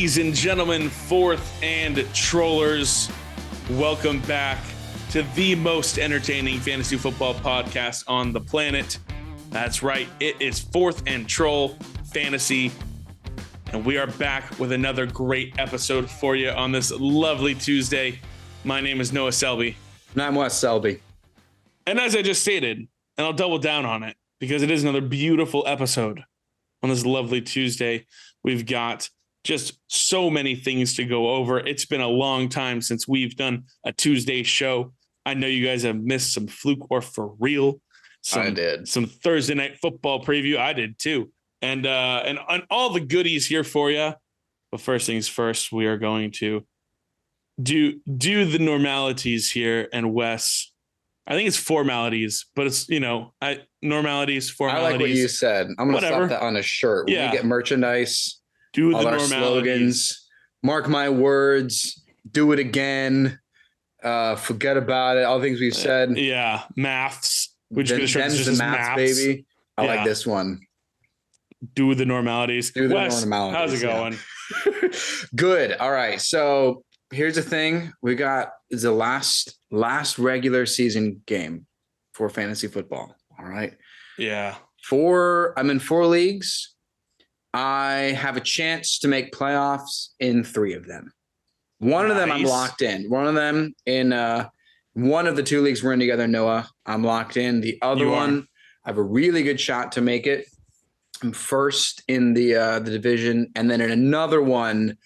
Ladies and gentlemen, fourth and trollers, welcome back to the most entertaining fantasy football podcast on the planet. That's right, it is Fourth and Troll Fantasy, and we are back with another great episode for you on this lovely Tuesday. My name is Noah Selby. And I'm Wes Selby. And as I just stated, and I'll double down on it because it is another beautiful episode on this lovely Tuesday. We've got just so many things to go over. It's been a long time since we've done a Tuesday show. I know you guys have missed some Fluke or For Real. I did. Some Thursday night football preview. I did too. And all the goodies here for you. But first things first, we are going to do the normalities here. And Wes, I think it's formalities, but it's, normalities, formalities. I like what you said. I'm going to slap that on a shirt. When we get merchandise, do all the our slogans, mark my words, do it again, forget about it, all the things we've said. Yeah, maths. We just them's the maths, baby. I like this one. Do the normalities. Do the Wes, normalities. How's it going? Good. All right. So here's the thing. We got the last regular season game for fantasy football. All right. Yeah. I'm in 4 leagues. I have a chance to make playoffs in 3 of them. One of them I'm locked in. One of them in one of the 2 leagues we're in together, Noah, I'm locked in. The other one, I have a really good shot to make it. I'm first in the division. And then in another one,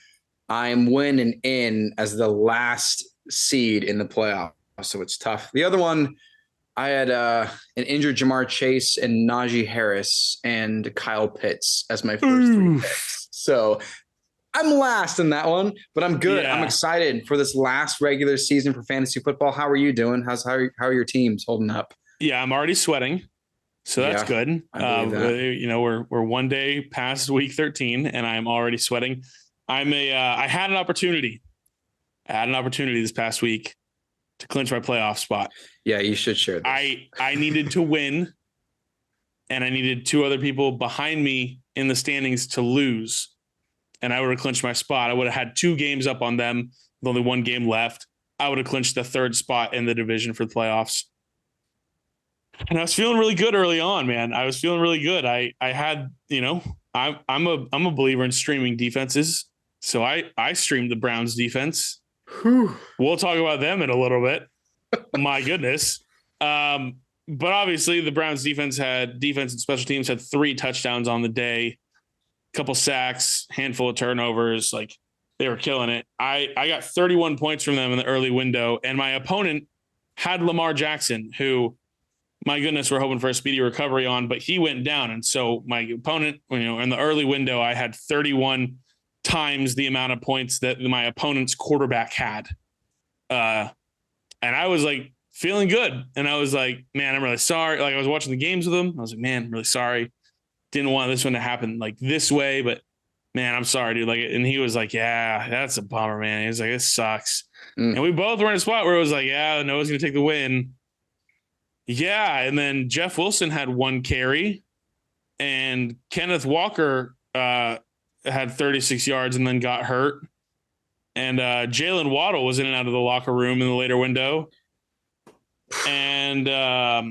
I'm winning in as the last seed in the playoffs. So it's tough. The other one, I had an injured Jamar Chase and Najee Harris and Kyle Pitts as my first 3 picks. So I'm last in that one, but I'm good. Yeah. I'm excited for this last regular season for fantasy football. How are you doing? How are your teams holding up? Yeah, I'm already sweating. So that's good. I believe that. We're one day past week 13 and I'm already sweating. I had an opportunity. This past week to clinch my playoff spot. Yeah, you should share this. I needed to win, and I needed 2 other people behind me in the standings to lose, and I would have clinched my spot. I would have had 2 games up on them with only 1 game left. I would have clinched the 3rd spot in the division for the playoffs. And I was feeling really good early on, man. I was feeling really good. I had, I'm a believer in streaming defenses. So I streamed the Browns defense. Whew. We'll talk about them in a little bit. My goodness. But obviously the Browns defense and special teams had 3 touchdowns on the day, a couple sacks, handful of turnovers. Like, they were killing it. I got 31 points from them in the early window, and my opponent had Lamar Jackson, who, my goodness, we're hoping for a speedy recovery on, but he went down. And so my opponent, in the early window, I had 31 times the amount of points that my opponent's quarterback had. And I was like feeling good. And I was like, man, I'm really sorry. Like, I was watching the games with him. I was like, man, I'm really sorry. Didn't want this one to happen like this way, but man, I'm sorry, dude. Like, and he was like, yeah, that's a bummer, man. He was like, it sucks. And we both were in a spot where it was like, yeah, Noah's going to take the win. Yeah. And then Jeff Wilson had 1 carry, and Kenneth Walker, had 36 yards and then got hurt. And Jalen Waddle was in and out of the locker room in the later window. And I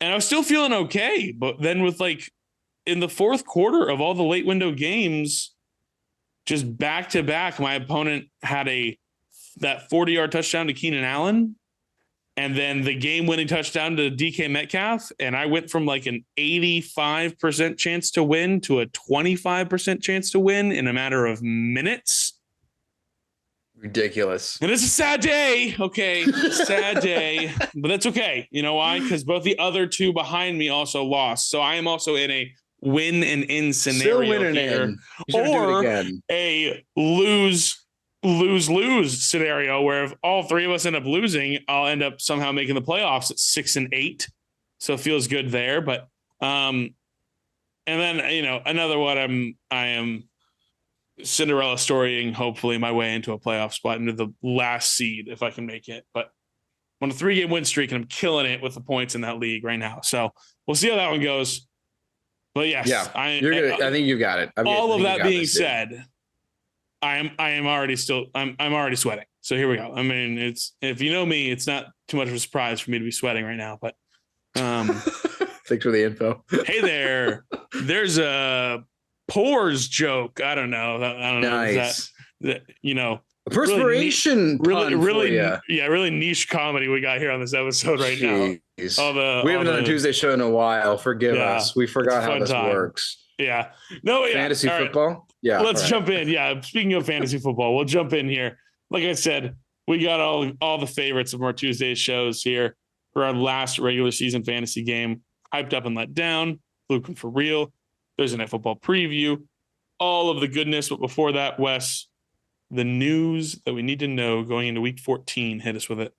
was still feeling okay. But then with in the 4th quarter of all the late window games, just back to back, my opponent had that 40-yard touchdown to Keenan Allen. And then the game-winning touchdown to DK Metcalf, and I went from an 85% chance to win to a 25% chance to win in a matter of minutes. Ridiculous. And it's a sad day. Okay, sad day, but that's okay. You know why? Because both the other 2 behind me also lost. So I am also in a win and in scenario Still winning here, or a lose scenario where if all 3 of us end up losing, I'll end up somehow making the playoffs at 6-8. So it feels good there. But and then another one I am Cinderella storying hopefully my way into a playoff spot, into the last seed if I can make it. But I'm on a 3-game win streak and I'm killing it with the points in that league right now. So we'll see how that one goes. But yes, I think you got it. All of that being said, I am already I'm already sweating. So here we go. I mean, if you know me, it's not too much of a surprise for me to be sweating right now, but thanks for the info. Hey there. There's a pores joke. I don't know. Nice. That a perspiration really niche comedy we got here on this episode right now. We haven't done a Tuesday show in a while. Forgive us. We forgot how this works. Yeah. No, yeah. Fantasy football? Right. Yeah. Let's jump in. Yeah. Speaking of fantasy football, we'll jump in here. Like I said, we got all the favorites of our Tuesday shows here for our last regular season fantasy game. Hyped up and let down. Fluke for real. Thursday Night Football preview. All of the goodness. But before that, Wes, the news that we need to know going into week 14. Hit us with it.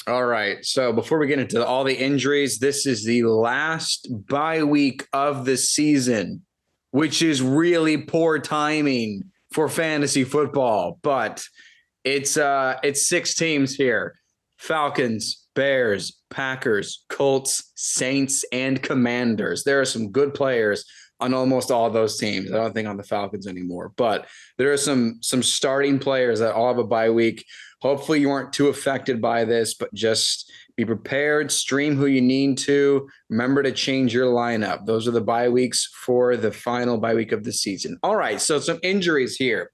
All right. So before we get into all the injuries, this is the last bye week of the season, which is really poor timing for fantasy football. But it's 6 teams here: Falcons, Bears, Packers, Colts, Saints, and Commanders. There are some good players on almost all of those teams. I don't think on the Falcons anymore, but there are some starting players that all have a bye week. Hopefully you aren't too affected by this, but just be prepared, stream who you need to. Remember to change your lineup. Those are the bye weeks for the final bye week of the season. All right, so some injuries here.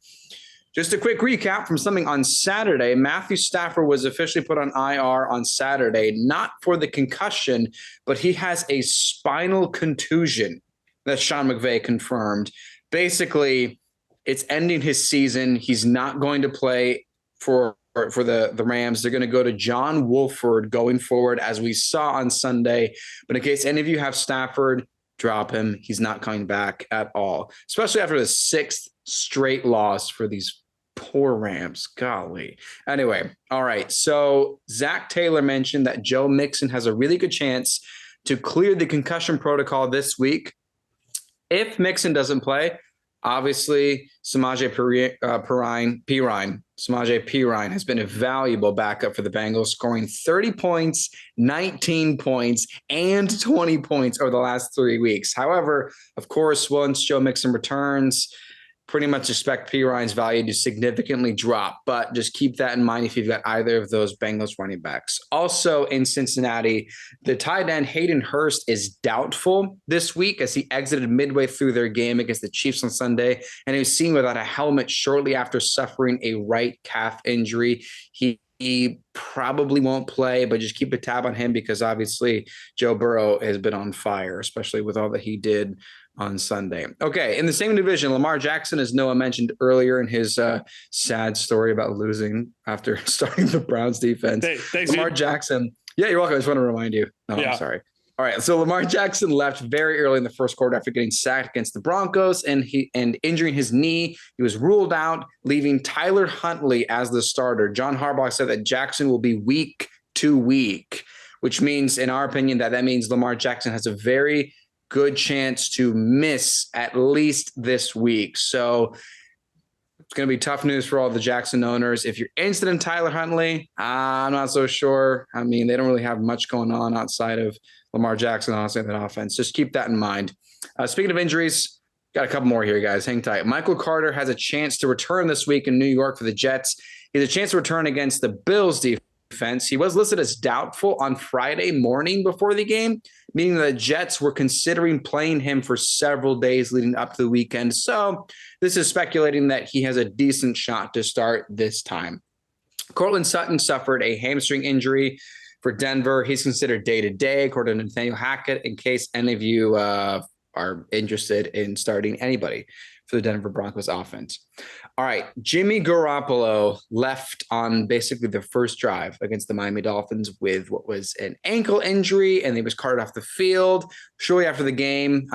Just a quick recap from something on Saturday. Matthew Stafford was officially put on IR on Saturday, not for the concussion, but he has a spinal contusion that Sean McVay confirmed. Basically, it's ending his season. He's not going to play for the Rams. They're going to go to John Wolford going forward, as we saw on Sunday. But in case any of you have Stafford, drop him. He's not coming back at all, especially after the 6th straight loss for these poor Rams. Golly. Anyway, all right. So Zach Taylor mentioned that Joe Mixon has a really good chance to clear the concussion protocol this week. If Mixon doesn't play, obviously Samaje Perine has been a valuable backup for the Bengals, scoring 30 points, 19 points, and 20 points over the last 3 weeks. However, of course, once Joe Mixon returns, pretty much expect Perine's value to significantly drop, but just keep that in mind if you've got either of those Bengals running backs. Also in Cincinnati, the tight end Hayden Hurst is doubtful this week as he exited midway through their game against the Chiefs on Sunday, and he was seen without a helmet shortly after suffering a right calf injury. He probably won't play, but just keep a tab on him because obviously Joe Burrow has been on fire, especially with all that he did on Sunday. Okay, in the same division, Lamar Jackson, as Noah mentioned earlier in his sad story about losing after starting the Browns defense. Thanks, Lamar dude. Jackson. Yeah, you're welcome. I just want to remind you. I'm sorry. All right, so Lamar Jackson left very early in the first quarter after getting sacked against the Broncos and injuring his knee. He was ruled out, leaving Tyler Huntley as the starter. John Harbaugh said that Jackson will be week to week, which means, in our opinion, that means Lamar Jackson has a very good chance to miss at least this week. So it's going to be tough news for all the Jackson owners. If you're interested in Tyler Huntley, I'm not so sure. I mean, they don't really have much going on outside of Lamar Jackson, honestly, in that offense. Just keep that in mind. Speaking of injuries, got a couple more here, guys. Hang tight. Michael Carter has a chance to return this week in New York for the Jets. He has a chance to return against the Bills defense. He was listed as doubtful on Friday morning before the game, meaning the Jets were considering playing him for several days leading up to the weekend. So this is speculating that he has a decent shot to start this time. Cortland Sutton suffered a hamstring injury for Denver. He's considered day-to-day, according to Nathaniel Hackett, in case any of you are interested in starting anybody for the Denver Broncos offense. All right, Jimmy Garoppolo left on basically the first drive against the Miami Dolphins with what was an ankle injury, and he was carted off the field. Shortly after the game,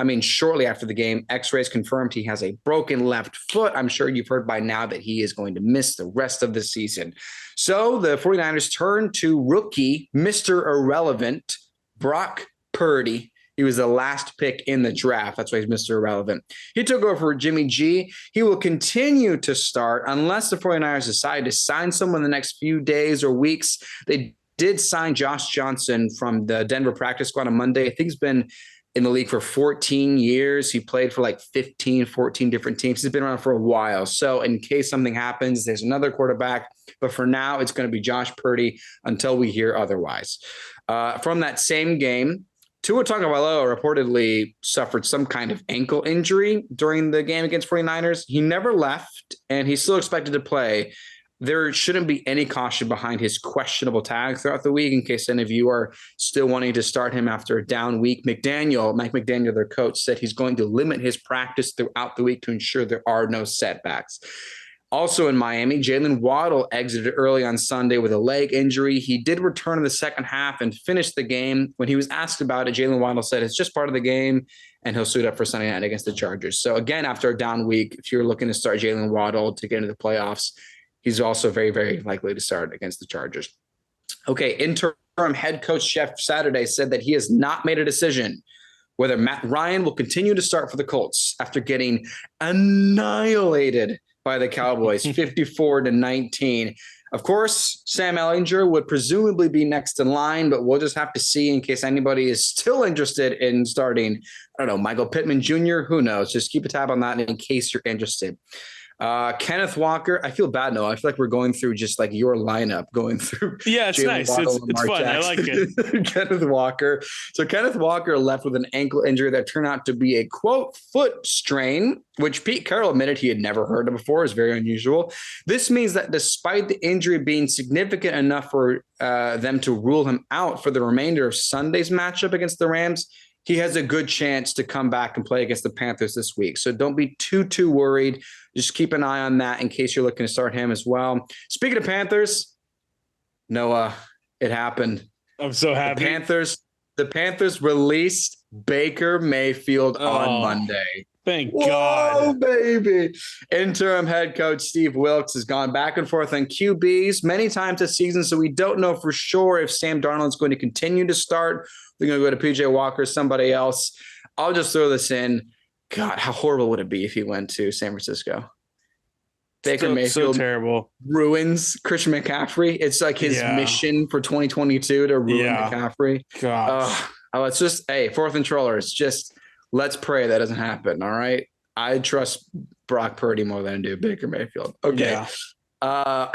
X-rays confirmed he has a broken left foot. I'm sure you've heard by now that he is going to miss the rest of the season. So the 49ers turned to rookie, Mr. Irrelevant, Brock Purdy. He was the last pick in the draft. That's why he's Mr. Irrelevant. He took over for Jimmy G. He will continue to start unless the 49ers decide to sign someone in the next few days or weeks. They did sign Josh Johnson from the Denver practice squad on Monday. I think he's been in the league for 14 years. He played for like 15, 14 different teams. He's been around for a while. So in case something happens, there's another quarterback. But for now, it's going to be Josh Purdy until we hear otherwise. From that same game, Tua Tagovailoa reportedly suffered some kind of ankle injury during the game against 49ers. He never left, and he's still expected to play. There shouldn't be any caution behind his questionable tag throughout the week in case any of you are still wanting to start him after a down week. Mike McDaniel, their coach, said he's going to limit his practice throughout the week to ensure there are no setbacks. Also in Miami, Jalen Waddle exited early on Sunday with a leg injury. He did return in the second half and finish the game. When he was asked about it, Jalen Waddle said it's just part of the game, and he'll suit up for Sunday night against the Chargers. So again, after a down week, if you're looking to start Jalen Waddle to get into the playoffs, he's also very, very likely to start against the Chargers. Okay, interim head coach Jeff Saturday said that he has not made a decision whether Matt Ryan will continue to start for the Colts after getting annihilated by the Cowboys, 54-19. Of course, Sam Ehlinger would presumably be next in line, but we'll just have to see in case anybody is still interested in starting, I don't know, Michael Pittman Jr., who knows? Just keep a tab on that in case you're interested. Kenneth Walker, I feel bad, Noah. I feel like we're going through just like your lineup, going through. Yeah, it's nice. It's fun. Jackson. I like it. Kenneth Walker. So Kenneth Walker left with an ankle injury that turned out to be a, quote, foot strain, which Pete Carroll admitted he had never heard of before. Is very unusual. This means that despite the injury being significant enough for them to rule him out for the remainder of Sunday's matchup against the Rams, he has a good chance to come back and play against the Panthers this week. So don't be too worried. Just keep an eye on that in case you're looking to start him as well. Speaking of Panthers, Noah, it happened. I'm so happy. The Panthers released Baker Mayfield on Monday. Thank God. Oh, baby. Interim head coach Steve Wilkes has gone back and forth on QBs many times this season, so we don't know for sure if Sam Darnold's going to continue to start. They're going to go to PJ Walker, somebody else. I'll just throw this in. God, how horrible would it be if he went to San Francisco? Baker Mayfield so terrible. Ruins Christian McCaffrey. It's like his mission for 2022 to ruin McCaffrey. Gosh. Let's just, fourth and trollers, just let's pray that doesn't happen. All right. I trust Brock Purdy more than I do Baker Mayfield. Okay. Yeah.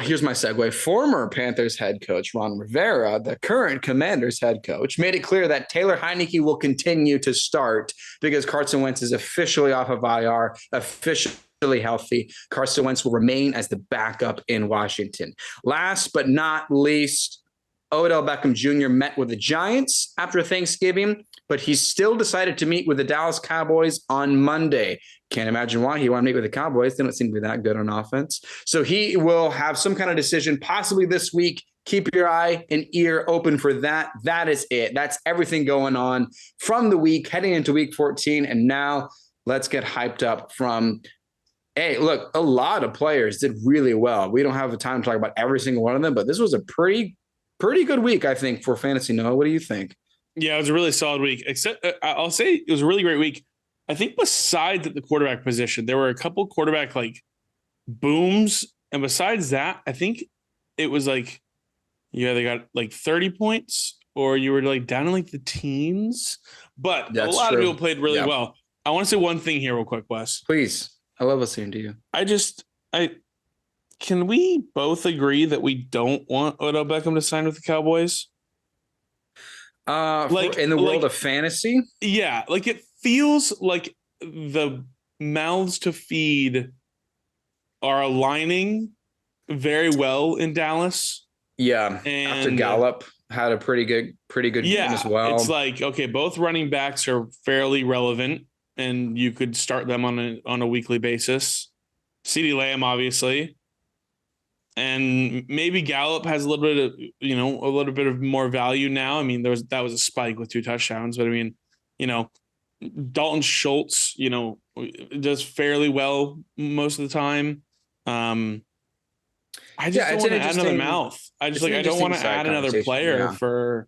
Here's my segue. Former Panthers head coach Ron Rivera, the current Commanders head coach, made it clear that Taylor Heineke will continue to start because Carson Wentz is officially off of IR, officially healthy. Carson Wentz will remain as the backup in Washington. Last but not least, Odell Beckham Jr. met with the Giants after Thanksgiving, but he still decided to meet with the Dallas Cowboys on Monday. Can't imagine why he wanted to meet with the Cowboys. They don't seem to be that good on offense. So he will have some kind of decision possibly this week. Keep your eye and ear open for that. That is it. That's everything going on from the week heading into week 14. And now let's get hyped up from, hey, look, a lot of players did really well. We don't have the time to talk about every single one of them, but this was a pretty good week, I think, for fantasy. Noah, what do you think? Yeah, it was a really solid week. Except I'll say it was a really great week. I think besides the quarterback position, there were a couple quarterback like booms. And besides that, I think it was like you either got like 30 points or you were like down in like the teens. But that's a lot of people played really well. I want to say one thing here real quick, Wes. Please. I love listening to you. Can we both agree that we don't want Odell Beckham to sign with the Cowboys? In the world of fantasy? Yeah, like it feels like the mouths to feed are aligning very well in Dallas. Yeah, and after Gallup had a pretty good game as well. It's like, okay, both running backs are fairly relevant and you could start them on a weekly basis. CeeDee Lamb, obviously. And maybe Gallup has a little bit of more value now. I mean, that was a spike with 2 touchdowns, but I mean, Dalton Schultz, does fairly well most of the time. I just don't want to add another mouth. I don't want to add another player for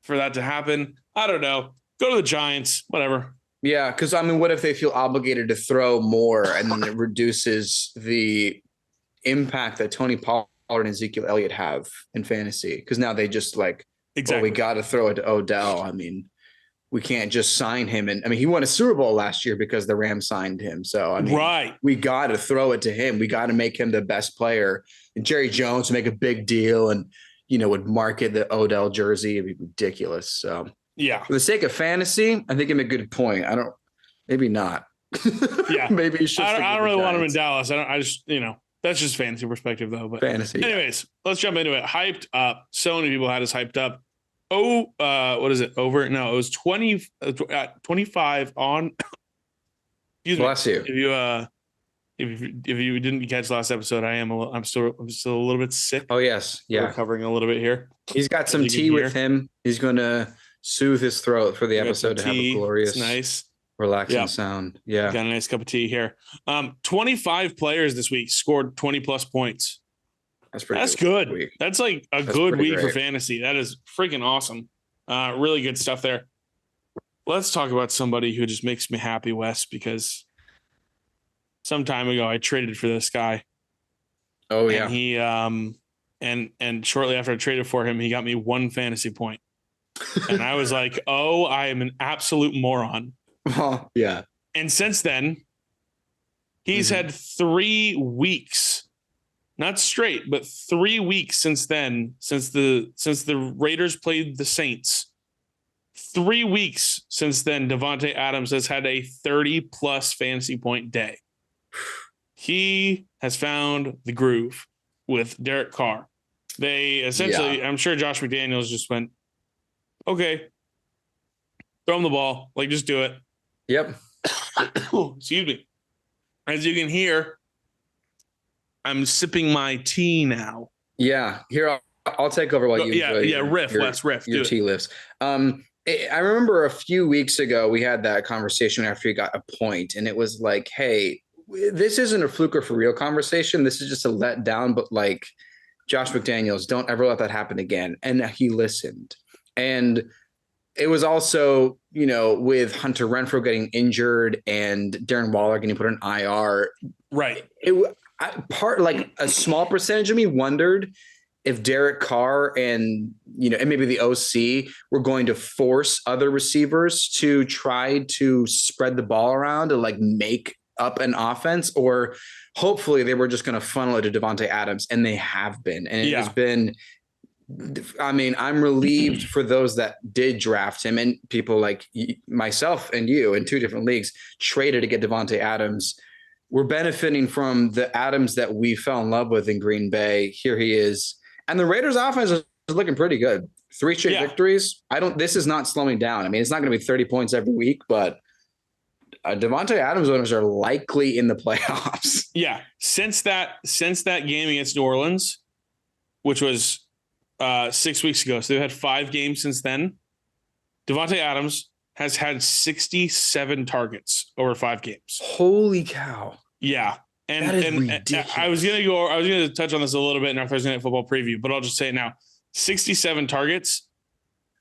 that to happen. I don't know. Go to the Giants, whatever. Yeah, because I mean, what if they feel obligated to throw more and then it reduces the impact that Tony Pollard and Ezekiel Elliott have in fantasy? Because now they just we got to throw it to Odell. I mean, we can't just sign him. And I mean, he won a Super Bowl last year because the Rams signed him. So, I mean, we got to throw it to him. We got to make him the best player. And Jerry Jones make a big deal and, would market the Odell jersey. It'd be ridiculous. So, yeah. For the sake of fantasy, I think I'm a good point. Maybe not. Yeah. Maybe it's just I don't really want him in Dallas. I just, that's just fantasy perspective though. But fantasy. Anyways, let's jump into it. Hyped up. So many people had us hyped up. What is it? Over? No, it was 25 on. Bless you. If you didn't catch last episode, I'm still a little bit sick. Oh yes, yeah. Recovering a little bit here. He's got some tea with him. He's going to soothe his throat for the episode to have a glorious, nice, relaxing sound. Yeah, got a nice cup of tea here. 25 players this week scored 20 plus points. That's good. Week. That's like a good week for fantasy. That is freaking awesome. Really good stuff there. Let's talk about somebody who just makes me happy, Wes, because some time ago I traded for this guy. Oh yeah. And he and shortly after I traded for him, he got me 1 fantasy point. And I was like, "Oh, I am an absolute moron." Yeah. And since then, he's had 3 weeks. Not straight, but 3 weeks since then, since the Raiders played the Saints. 3 weeks since then, Davante Adams has had a 30-plus fantasy point day. He has found the groove with Derek Carr. They essentially, I'm sure Josh McDaniels just went, okay, throw him the ball. Like, just do it. Yep. Excuse me. As you can hear, I'm sipping my tea now. Yeah. Here, I'll take over while you. Riff. Let's riff. Your tea lifts. I remember a few weeks ago, we had that conversation after he got a point, and it was like, hey, this isn't a fluke or for real conversation. This is just a letdown, but like, Josh McDaniels, don't ever let that happen again. And he listened. And it was also, with Hunter Renfrow getting injured and Darren Waller getting put on IR. Right. Like a small percentage of me wondered if Derek Carr and maybe the OC were going to force other receivers to try to spread the ball around to like make up an offense, or hopefully they were just going to funnel it to Davante Adams, and they have been. And it has been, I mean, I'm relieved for those that did draft him, and people like myself and you in 2 different leagues traded to get Davante Adams. We're benefiting from the Adams that we fell in love with in Green Bay. Here he is. And the Raiders offense is looking pretty good. 3 straight victories. This is not slowing down. I mean, it's not going to be 30 points every week, but Davante Adams owners are likely in the playoffs. Yeah. Since that game against New Orleans, which was 6 weeks ago. So they've had 5 games since then. Davante Adams has had 67 targets over 5 games. Holy cow. Yeah. That is ridiculous. I was going to touch on this a little bit in our Thursday Night Football preview, but I'll just say it now. 67 targets,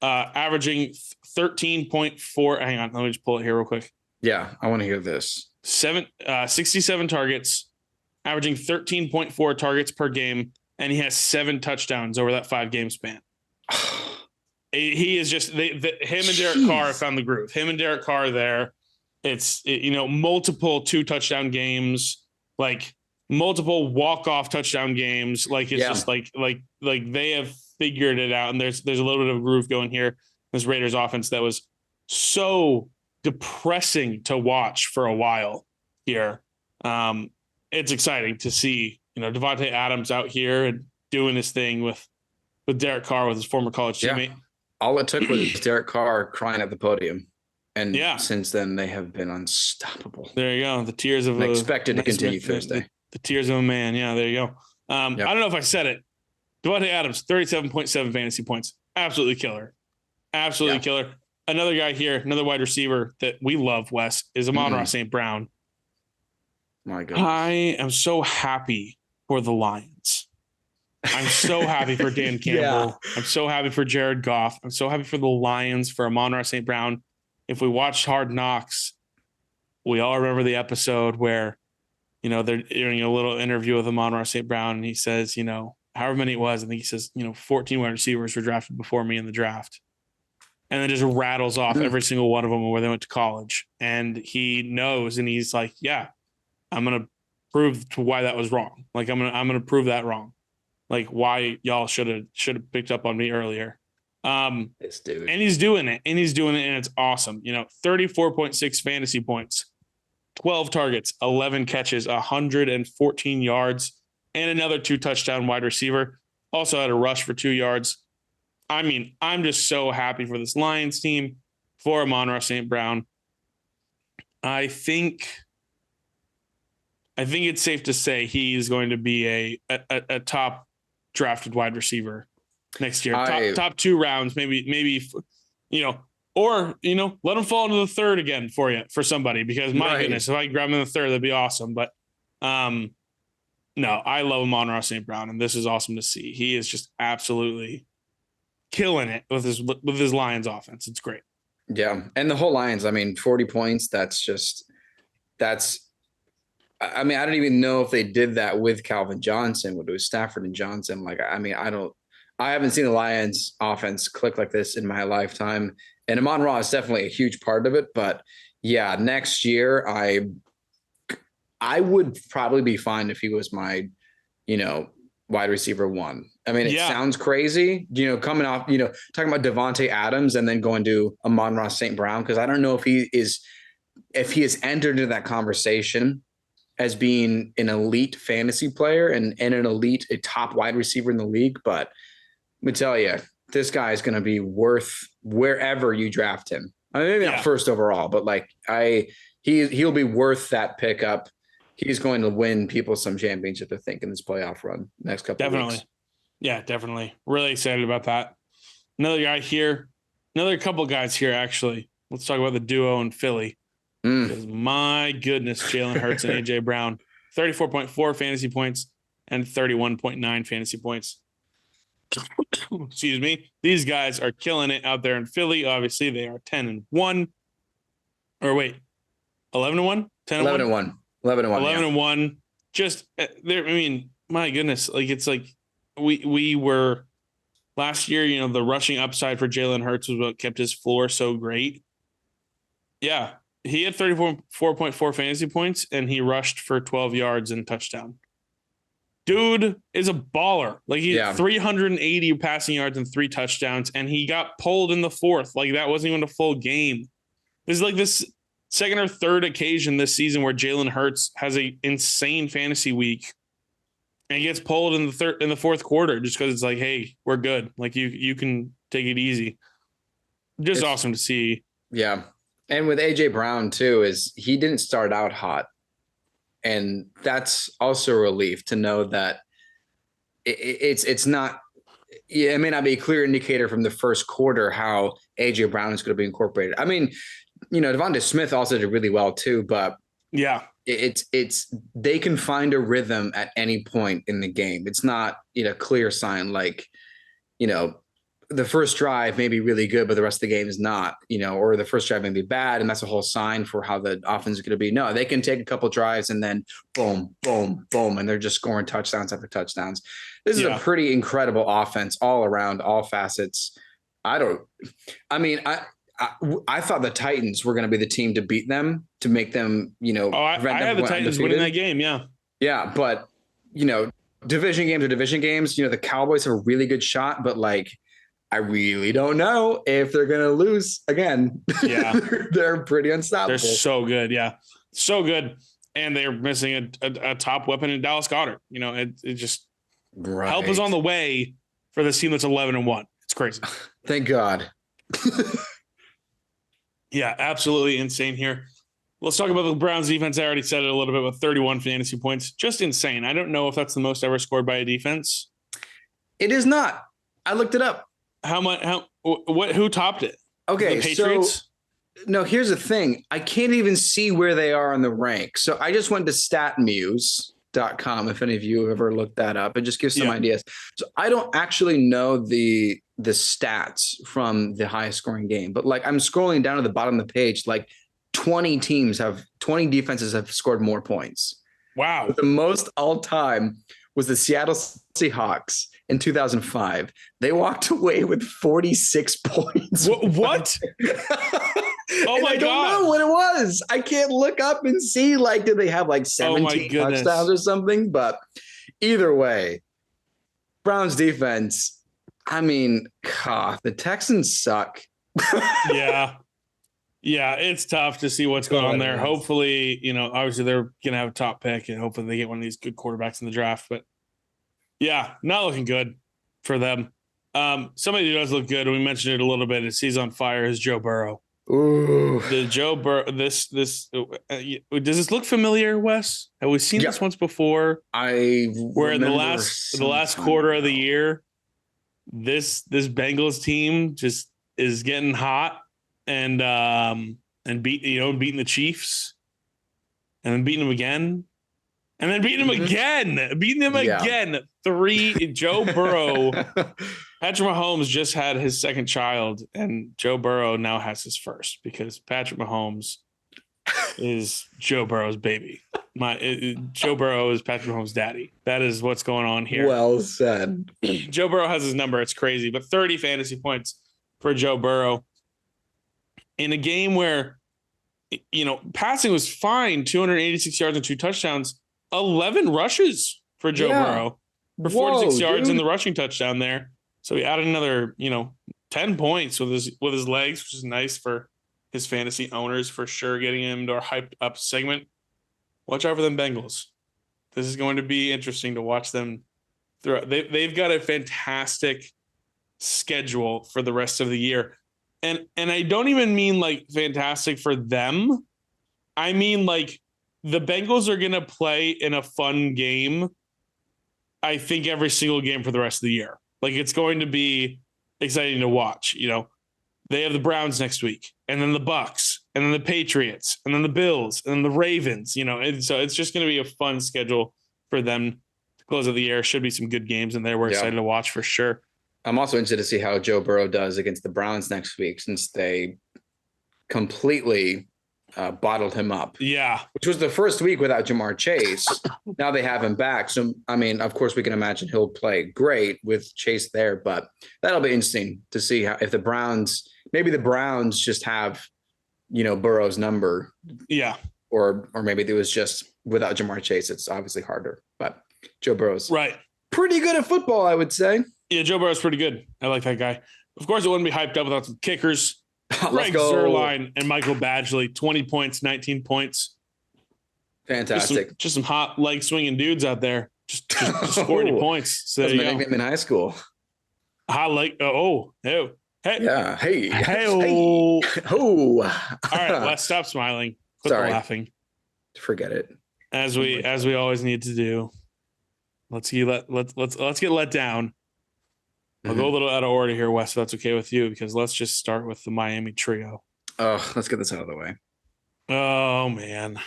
averaging 13.4. Hang on. Let me just pull it here real quick. Yeah. I want to hear this. 67 targets, averaging 13.4 targets per game. And he has 7 touchdowns over that 5-game span. He is just him and Derek Carr found the groove. Him and Derek Carr there. It's multiple 2-touchdown games, like multiple walk-off touchdown games. Like it's just like they have figured it out. And there's a little bit of a groove going here. This Raiders offense that was so depressing to watch for a while here. It's exciting to see. Davante Adams out here and doing his thing with Derek Carr, with his former college teammate. All it took was Derek Carr crying at the podium. And since then, they have been unstoppable. There you go. The tears of expected to continue Thursday. The tears of a man. Yeah, there you go. I don't know if I said it. Davante Adams, 37.7 fantasy points. Absolutely killer. Absolutely killer. Another guy here, another wide receiver that we love, Wes, is Amon-Ra St. Brown. My goodness. I am so happy for the Lions. I'm so happy for Dan Campbell. I'm so happy for Jared Goff. I'm so happy for the Lions, for Amon-Ra St. Brown. If we watched Hard Knocks, we all remember the episode where, they're doing a little interview with Amon-Ra St. Brown, and he says, however many it was, I think he says, 14 wide receivers were drafted before me in the draft. and then just rattles off every single one of them where they went to college. And he knows, and he's like, yeah, I'm going to prove to why that was wrong. Like, I'm going to prove that wrong. Like, why y'all should have picked up on me earlier. This dude. And he's doing it, and it's awesome. 34.6 fantasy points, 12 targets, 11 catches, 114 yards, and another 2 touchdown wide receiver. Also had a rush for 2 yards. I mean, I'm just so happy for this Lions team, for Amon-Ra St. Brown. I think it's safe to say he's going to be a top drafted wide receiver next year. Top 2 rounds, maybe, or let him fall into the third again for somebody, because my goodness, if I grab him in the third, that'd be awesome. But no, I love Amon-Ra St. Brown, and this is awesome to see. He is just absolutely killing it with his Lions offense. It's great. Yeah, and the whole Lions. I mean, 40 points. I mean, I don't even know if they did that with Calvin Johnson, when it was Stafford and Johnson. Like, I mean, I haven't seen the Lions offense click like this in my lifetime. And Amon-Ra is definitely a huge part of it. But yeah, next year, I would probably be fine if he was my, wide receiver 1. I mean, it sounds crazy, coming off, talking about Devontae Adams and then going to Amon-Ra St. Brown, because I don't know if he has entered into that conversation as being an elite fantasy player and a top wide receiver in the league. But let me tell you, this guy is going to be worth wherever you draft him. I mean, maybe not first overall, but he'll be worth that pickup. He's going to win people some championship, I think, in this playoff run next couple of weeks. Yeah, definitely. Really excited about that. Another couple guys here, actually. Let's talk about the duo in Philly. Because my goodness, Jalen Hurts and AJ Brown, 34.4 fantasy points and 31.9 fantasy points. Excuse me. These guys are killing it out there in Philly. Obviously, they are 10-1. Or wait, 11-1? 11-1. 11-1. Just there. I mean, my goodness. Like, it's like we were last year, the rushing upside for Jalen Hurts was what kept his floor so great. Yeah. He had 34.4 fantasy points, and he rushed for 12 yards and touchdown. Dude is a baller. Like, he had 380 passing yards and 3 touchdowns, and he got pulled in the 4th. Like, that wasn't even a full game. This is like this second or third occasion this season where Jalen Hurts has an insane fantasy week and he gets pulled in the 4th quarter just because it's like, hey, we're good. Like, you can take it easy. Just awesome to see. Yeah. And with AJ Brown too, is he didn't start out hot. And that's also a relief to know that it's not, it may not be a clear indicator from the first quarter how AJ Brown is going to be incorporated. I mean, Devonta Smith also did really well too, but yeah, it's they can find a rhythm at any point in the game. It's not, clear sign like, the first drive may be really good, but the rest of the game is not, or the first drive may be bad. And that's a whole sign for how the offense is going to be. No, they can take a couple drives and then boom, boom, boom. And they're just scoring touchdowns after touchdowns. This is a pretty incredible offense all around, all facets. I thought the Titans were going to be the team to beat them, to make them, I had the Titans winning that game. Yeah. Yeah. But, division games are division games. The Cowboys have a really good shot, but I really don't know if they're going to lose again. Yeah. They're pretty unstoppable. They're so good. Yeah. So good. And they're missing a top weapon in Dallas Goedert. It just help is on the way for this team that's 11-1. It's crazy. Thank God. Yeah, absolutely insane here. Let's talk about the Browns defense. I already said it a little bit with 31 fantasy points. Just insane. I don't know if that's the most ever scored by a defense. It is not. I looked it up. Who topped it? Okay. The Patriots? So, no, here's the thing. I can't even see where they are on the rank. So I just went to statmuse.com. If any of you have ever looked that up, and just give some ideas. So I don't actually know the stats from the highest scoring game, but I'm scrolling down to the bottom of the page, 20 defenses have scored more points. Wow. But the most all time was the Seattle Seahawks in 2005. They walked away with 46 points. What? Oh my God. I don't know what it was. I can't look up and see, like, did they have like 17 touchdowns or something? But either way, Browns defense, I mean, God, the Texans suck. Yeah, it's tough to see what's going on there. Hopefully, obviously they're going to have a top pick and hopefully they get one of these good quarterbacks in the draft. But yeah, not looking good for them. Somebody who does look good, we mentioned it a little bit, is he's on fire, is Joe Burrow. Ooh. The Joe Burrow, does this look familiar, Wes? Have we seen this once before? Where in the last quarter of the year, this Bengals team just is getting hot and beating the Chiefs and then beating them again and then beating them again. Joe Burrow. Patrick Mahomes just had his second child, and Joe Burrow now has his first because Patrick Mahomes is Joe Burrow's baby. Joe Burrow is Patrick Mahomes' daddy. That is what's going on here. Well said. Joe Burrow has his number. It's crazy, but 30 fantasy points for Joe Burrow in a game where, passing was fine, 286 yards and 2 touchdowns, 11 rushes for Joe Burrow for 46 yards in the rushing touchdown there. So he added another, 10 points with his legs, which is nice for his fantasy owners for sure, getting him to our hyped up segment. Watch out for them Bengals. This is going to be interesting to watch them throughout. They've got a fantastic schedule for the rest of the year. And I don't even mean like fantastic for them. I mean like the Bengals are going to play in a fun game, I think, every single game for the rest of the year. Like, it's going to be exciting to watch. They have the Browns next week, and then the Bucks, and then the Patriots, and then the Bills, and then the Ravens. And so it's just going to be a fun schedule for them to close out the year. Should be some good games in there. We're excited to watch for sure. I'm also interested to see how Joe Burrow does against the Browns next week, since they completely bottled him up. Yeah. Which was the first week without Jamar Chase. Now they have him back. So, I mean, of course, we can imagine he'll play great with Chase there, but that'll be interesting to see how, if the Browns just have, Burrow's number. Yeah. Or maybe it was just without Jamar Chase. It's obviously harder, but Joe Burrow's pretty good at football, I would say. Yeah, Joe Burrow's pretty good. I like that guy. Of course, it wouldn't be hyped up without some kickers. Greg Zuerlein and Michael Badgley, 20 points, 19 points. Fantastic. Just some hot leg swinging dudes out there. Just scoring your points. So that's my nickname in high school. Hot leg. Hey. Yeah. Hey. Hey. All right. Let's stop smiling. Quit laughing. Forget it. As we always need to do. Let's get let down. I'll go a little out of order here, Wes, if that's okay with you, because let's just start with the Miami trio. Oh, let's get this out of the way. Oh, man.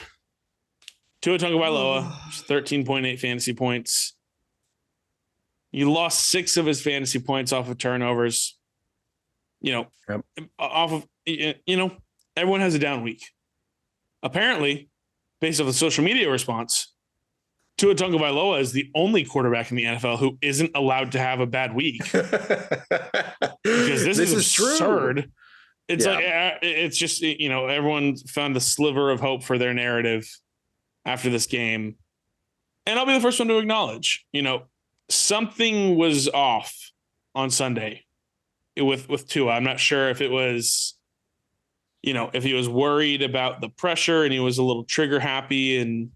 Tua Tagovailoa, 13.8 fantasy points. He lost 6 of his fantasy points off of turnovers. Off of, everyone has a down week. Apparently, based off the social media response, Tua Tagovailoa is the only quarterback in the NFL who isn't allowed to have a bad week. Because this is absurd. True. It's it's just, everyone found the sliver of hope for their narrative after this game. And I'll be the first one to acknowledge, something was off on Sunday with Tua. I'm not sure if it was, if he was worried about the pressure and he was a little trigger happy and,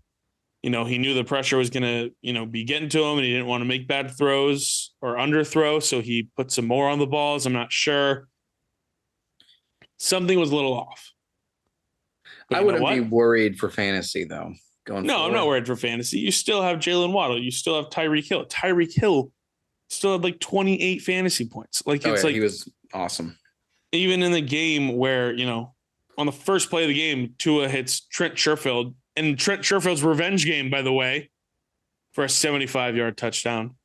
he knew the pressure was going to, be getting to him and he didn't want to make bad throws or underthrow. So he put some more on the balls. I'm not sure. Something was a little off. But I wouldn't be worried for fantasy, though. I'm not worried for fantasy. You still have Jalen Waddle. You still have Tyreek Hill. Tyreek Hill still had like 28 fantasy points. He was awesome. Even in the game where, on the first play of the game, Tua hits Trent Sherfield. And Trent Sherfield's revenge game, by the way, for a 75-yard touchdown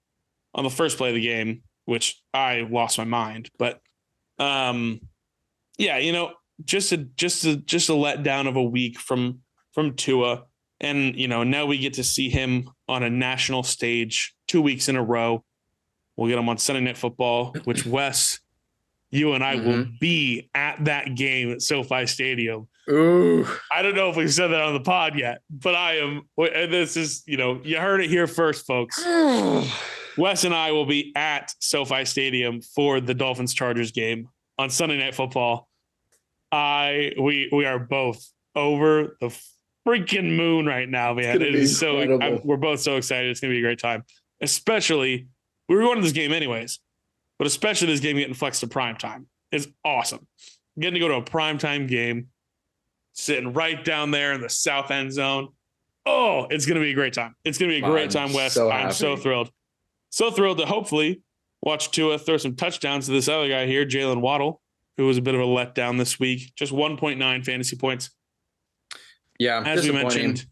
on the first play of the game, which I lost my mind. But just a letdown of a week from Tua. And, now we get to see him on a national stage 2 weeks in a row We'll get them on Sunday Night Football, which Wes, you and I will be at that game at SoFi Stadium. Ooh. I don't know if we've said that on the pod yet, but I am. This is, you heard it here first, folks. Wes and I will be at SoFi Stadium for the Dolphins-Chargers game on Sunday Night Football. We are both over the freaking moon right now, man. It is we're both so excited. It's going to be a great time. Especially, we were going to this game anyways, but especially this game getting flexed to prime time is awesome. Getting to go to a primetime game, sitting right down there in the south end zone. Oh, it's going to be a great time. It's going to be a great time, Wes. I'm so thrilled. So thrilled to hopefully watch Tua throw some touchdowns to this other guy here, Jalen Waddle, who was a bit of a letdown this week. Just 1.9 fantasy points. Yeah, as we mentioned.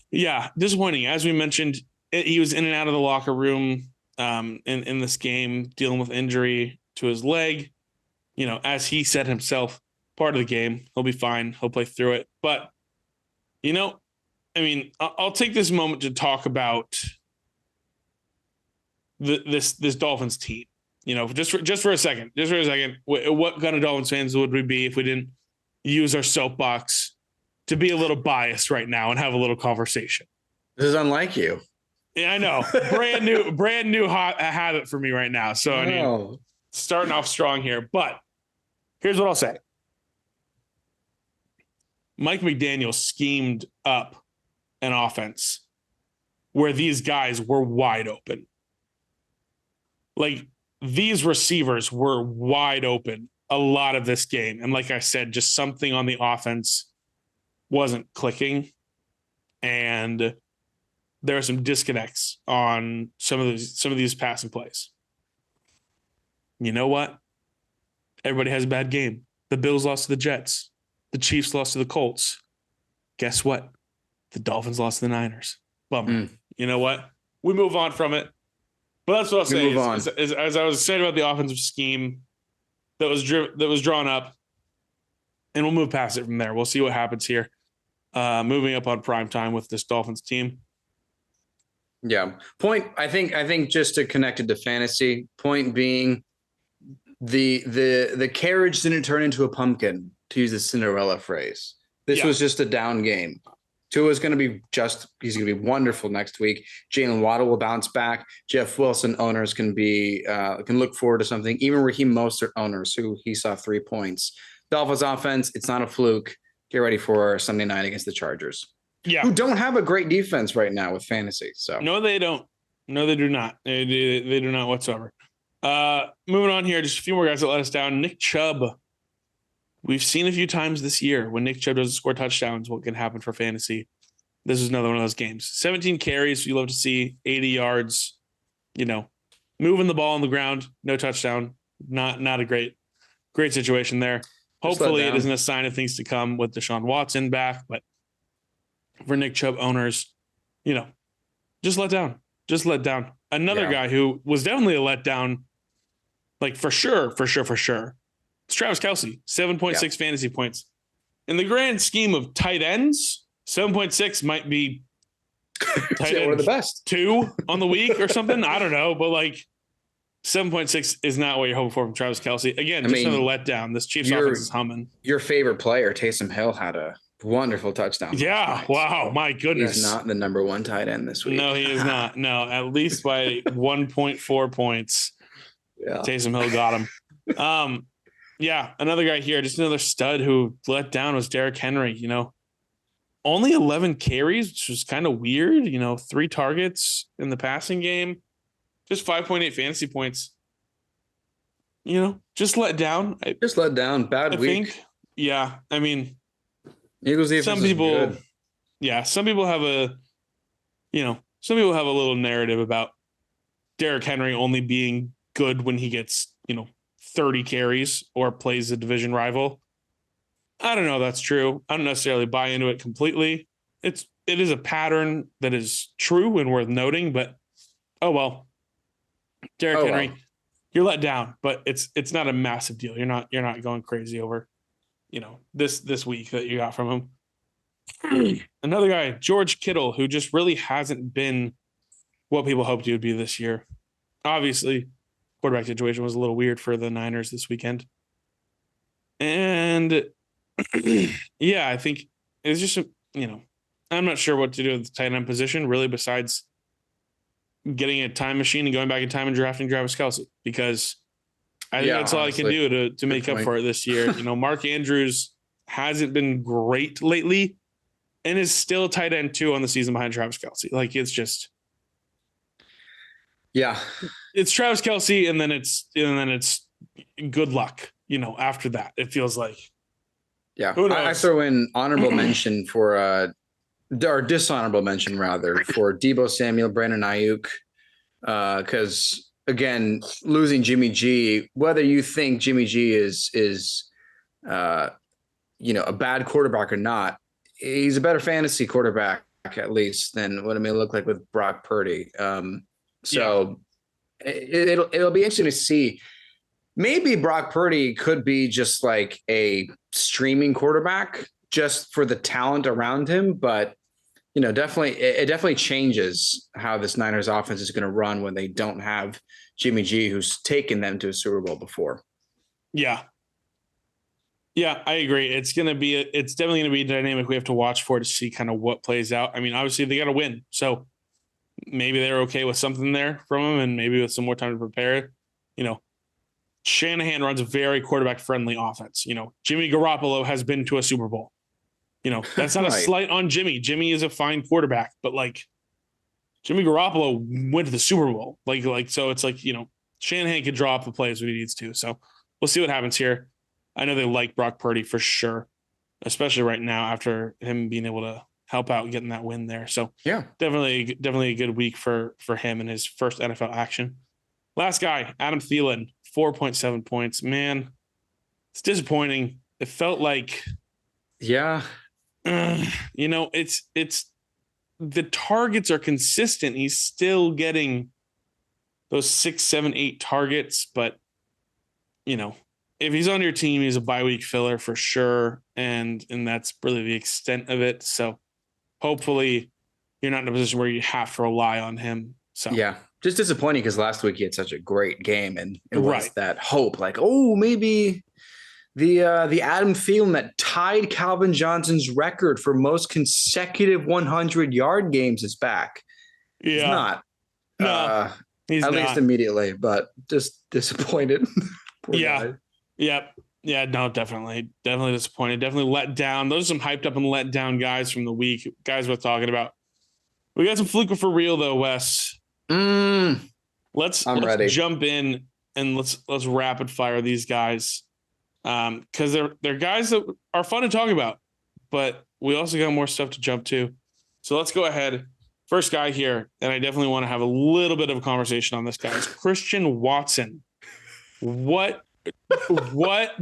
Yeah, disappointing. As we mentioned, he was in and out of the locker room in this game, dealing with injury to his leg. As he said himself, part of the game. He'll be fine. He'll play through it. But, I'll take this moment to talk about this Dolphins team. Just for a second. What kind of Dolphins fans would we be if we didn't use our soapbox to be a little biased right now and have a little conversation? This is unlike you. Yeah, I know. brand new habit for me right now. So starting off strong here. But here's what I'll say. Mike McDaniel schemed up an offense where these guys were wide open. Like, these receivers were wide open a lot of this game. And like I said, just something on the offense wasn't clicking. And there are some disconnects on some of these passing plays. You know what? Everybody has a bad game. The Bills lost to the Jets. The Chiefs lost to the Colts. Guess what? The Dolphins lost to the Niners. Bummer. You know what? We move on from it. But that's what I'll say. As I was saying about the offensive scheme that was drawn up, and we'll move past it from there. We'll see what happens here. Moving up on prime time with this Dolphins team. Yeah. I think just to connect it to fantasy, point being the carriage didn't turn into a pumpkin, to use the Cinderella phrase. This was just a down game. Tua's going to be he's going to be wonderful next week. Jalen Waddle will bounce back. Jeff Wilson owners can look forward to something. Even Raheem Mostert owners, who he saw 3 points. Dolphins offense, it's not a fluke. Get ready for Sunday night against the Chargers. Yeah. Who don't have a great defense right now with fantasy. So no, they don't. No, they do not. They do not whatsoever. Moving on here, just a few more guys that let us down. Nick Chubb. We've seen a few times this year when Nick Chubb doesn't score touchdowns, what can happen for fantasy. This is another one of those games. 17 carries, you love to see. 80 yards, moving the ball on the ground, no touchdown. Not a great situation there. Hopefully it isn't a sign of things to come with Deshaun Watson back, but for Nick Chubb owners, just let down. Just let down. Another guy who was definitely a letdown, like for sure. It's Travis Kelce, 7.6 fantasy points. In the grand scheme of tight ends, 7.6 might be tight end one of the best. 2 on the week or something. I don't know, but 7.6 is not what you're hoping for from Travis Kelce. Again, another letdown. This Chiefs offense is humming. Your favorite player, Taysom Hill, had a wonderful touchdown. Yeah. Wow. My goodness. He's not the number 1 tight end this week. No, he is not. No, at least by 1.4 points. Yeah. Taysom Hill got him. Yeah, another guy here, just another stud who let down was Derrick Henry. Only 11 carries, which was kind of weird. 3 targets in the passing game, just 5.8 fantasy points. Just let down. Bad week. Think. Yeah, Eagles defense some people. Good. Yeah, some people have a little narrative about Derrick Henry only being good when he gets 30 carries or plays a division rival. I don't know if that's true. I don't necessarily buy into it completely. It is a pattern that is true and worth noting, but well. Derrick Henry, you're let down, but it's not a massive deal. You're not going crazy over, this week that you got from him. Another guy, George Kittle, who just really hasn't been what people hoped he would be this year. obviously, quarterback situation was a little weird for the Niners this weekend. And yeah, I think it's just, I'm not sure what to do with the tight end position, really, besides getting a time machine and going back in time and drafting Travis Kelce, because I think that's all honestly, I can do to make up for it this year. Mark Andrews hasn't been great lately and is still tight end 2 on the season behind Travis Kelce. Like, it's just, yeah, it's Travis Kelce, and then it's good luck. After that, it feels like. Yeah, I throw in honorable mention for or dishonorable mention rather for Deebo Samuel, Brandon Ayuk, because again, losing Jimmy G, whether you think Jimmy G is a bad quarterback or not, he's a better fantasy quarterback at least than what it may look like with Brock Purdy. It'll be interesting to see. Maybe Brock Purdy could be just like a streaming quarterback just for the talent around him, but it definitely changes how this Niners offense is going to run when they don't have Jimmy G, who's taken them to a Super Bowl before. Yeah. Yeah, I agree. It's definitely going to be a dynamic we have to watch for to see kind of what plays out. I mean, obviously they got to win. So maybe they're okay with something there from him and maybe with some more time to prepare. Shanahan runs a very quarterback friendly offense. Jimmy Garoppolo has been to a Super Bowl. That's not right. A slight on Jimmy. Jimmy is a fine quarterback, but like Jimmy Garoppolo went to the Super Bowl. So it's like, Shanahan could draw up the plays when he needs to. So we'll see what happens here. I know they like Brock Purdy for sure, especially right now after him being able to help out getting that win there. So yeah, definitely a good week for him in his first NFL action. Last guy, Adam Thielen, 4.7 points. Man, it's disappointing. It felt like, yeah, it's the targets are consistent. He's still getting those 6, 7, 8 targets, but if he's on your team, he's a bye week filler for sure. And that's really the extent of it. So hopefully you're not in a position where you have to rely on him. So yeah, just disappointing because last week he had such a great game and it was right. That hope like, maybe the Adam Thielen that tied Calvin Johnson's record for most consecutive 100-yard games is back. Yeah. He's not. No, he's at not. least immediately, but just disappointed. Yeah. Guy. Yep. Yeah, no, definitely disappointed. Definitely let down. Those are some hyped up and let down guys from the week. Guys we're talking about. We got some Fluke for real though, Wes. Let's jump in and let's rapid fire these guys. Because they're guys that are fun to talk about, but we also got more stuff to jump to. So let's go ahead. First guy here, and I definitely want to have a little bit of a conversation on this guy, is Christian Watson. What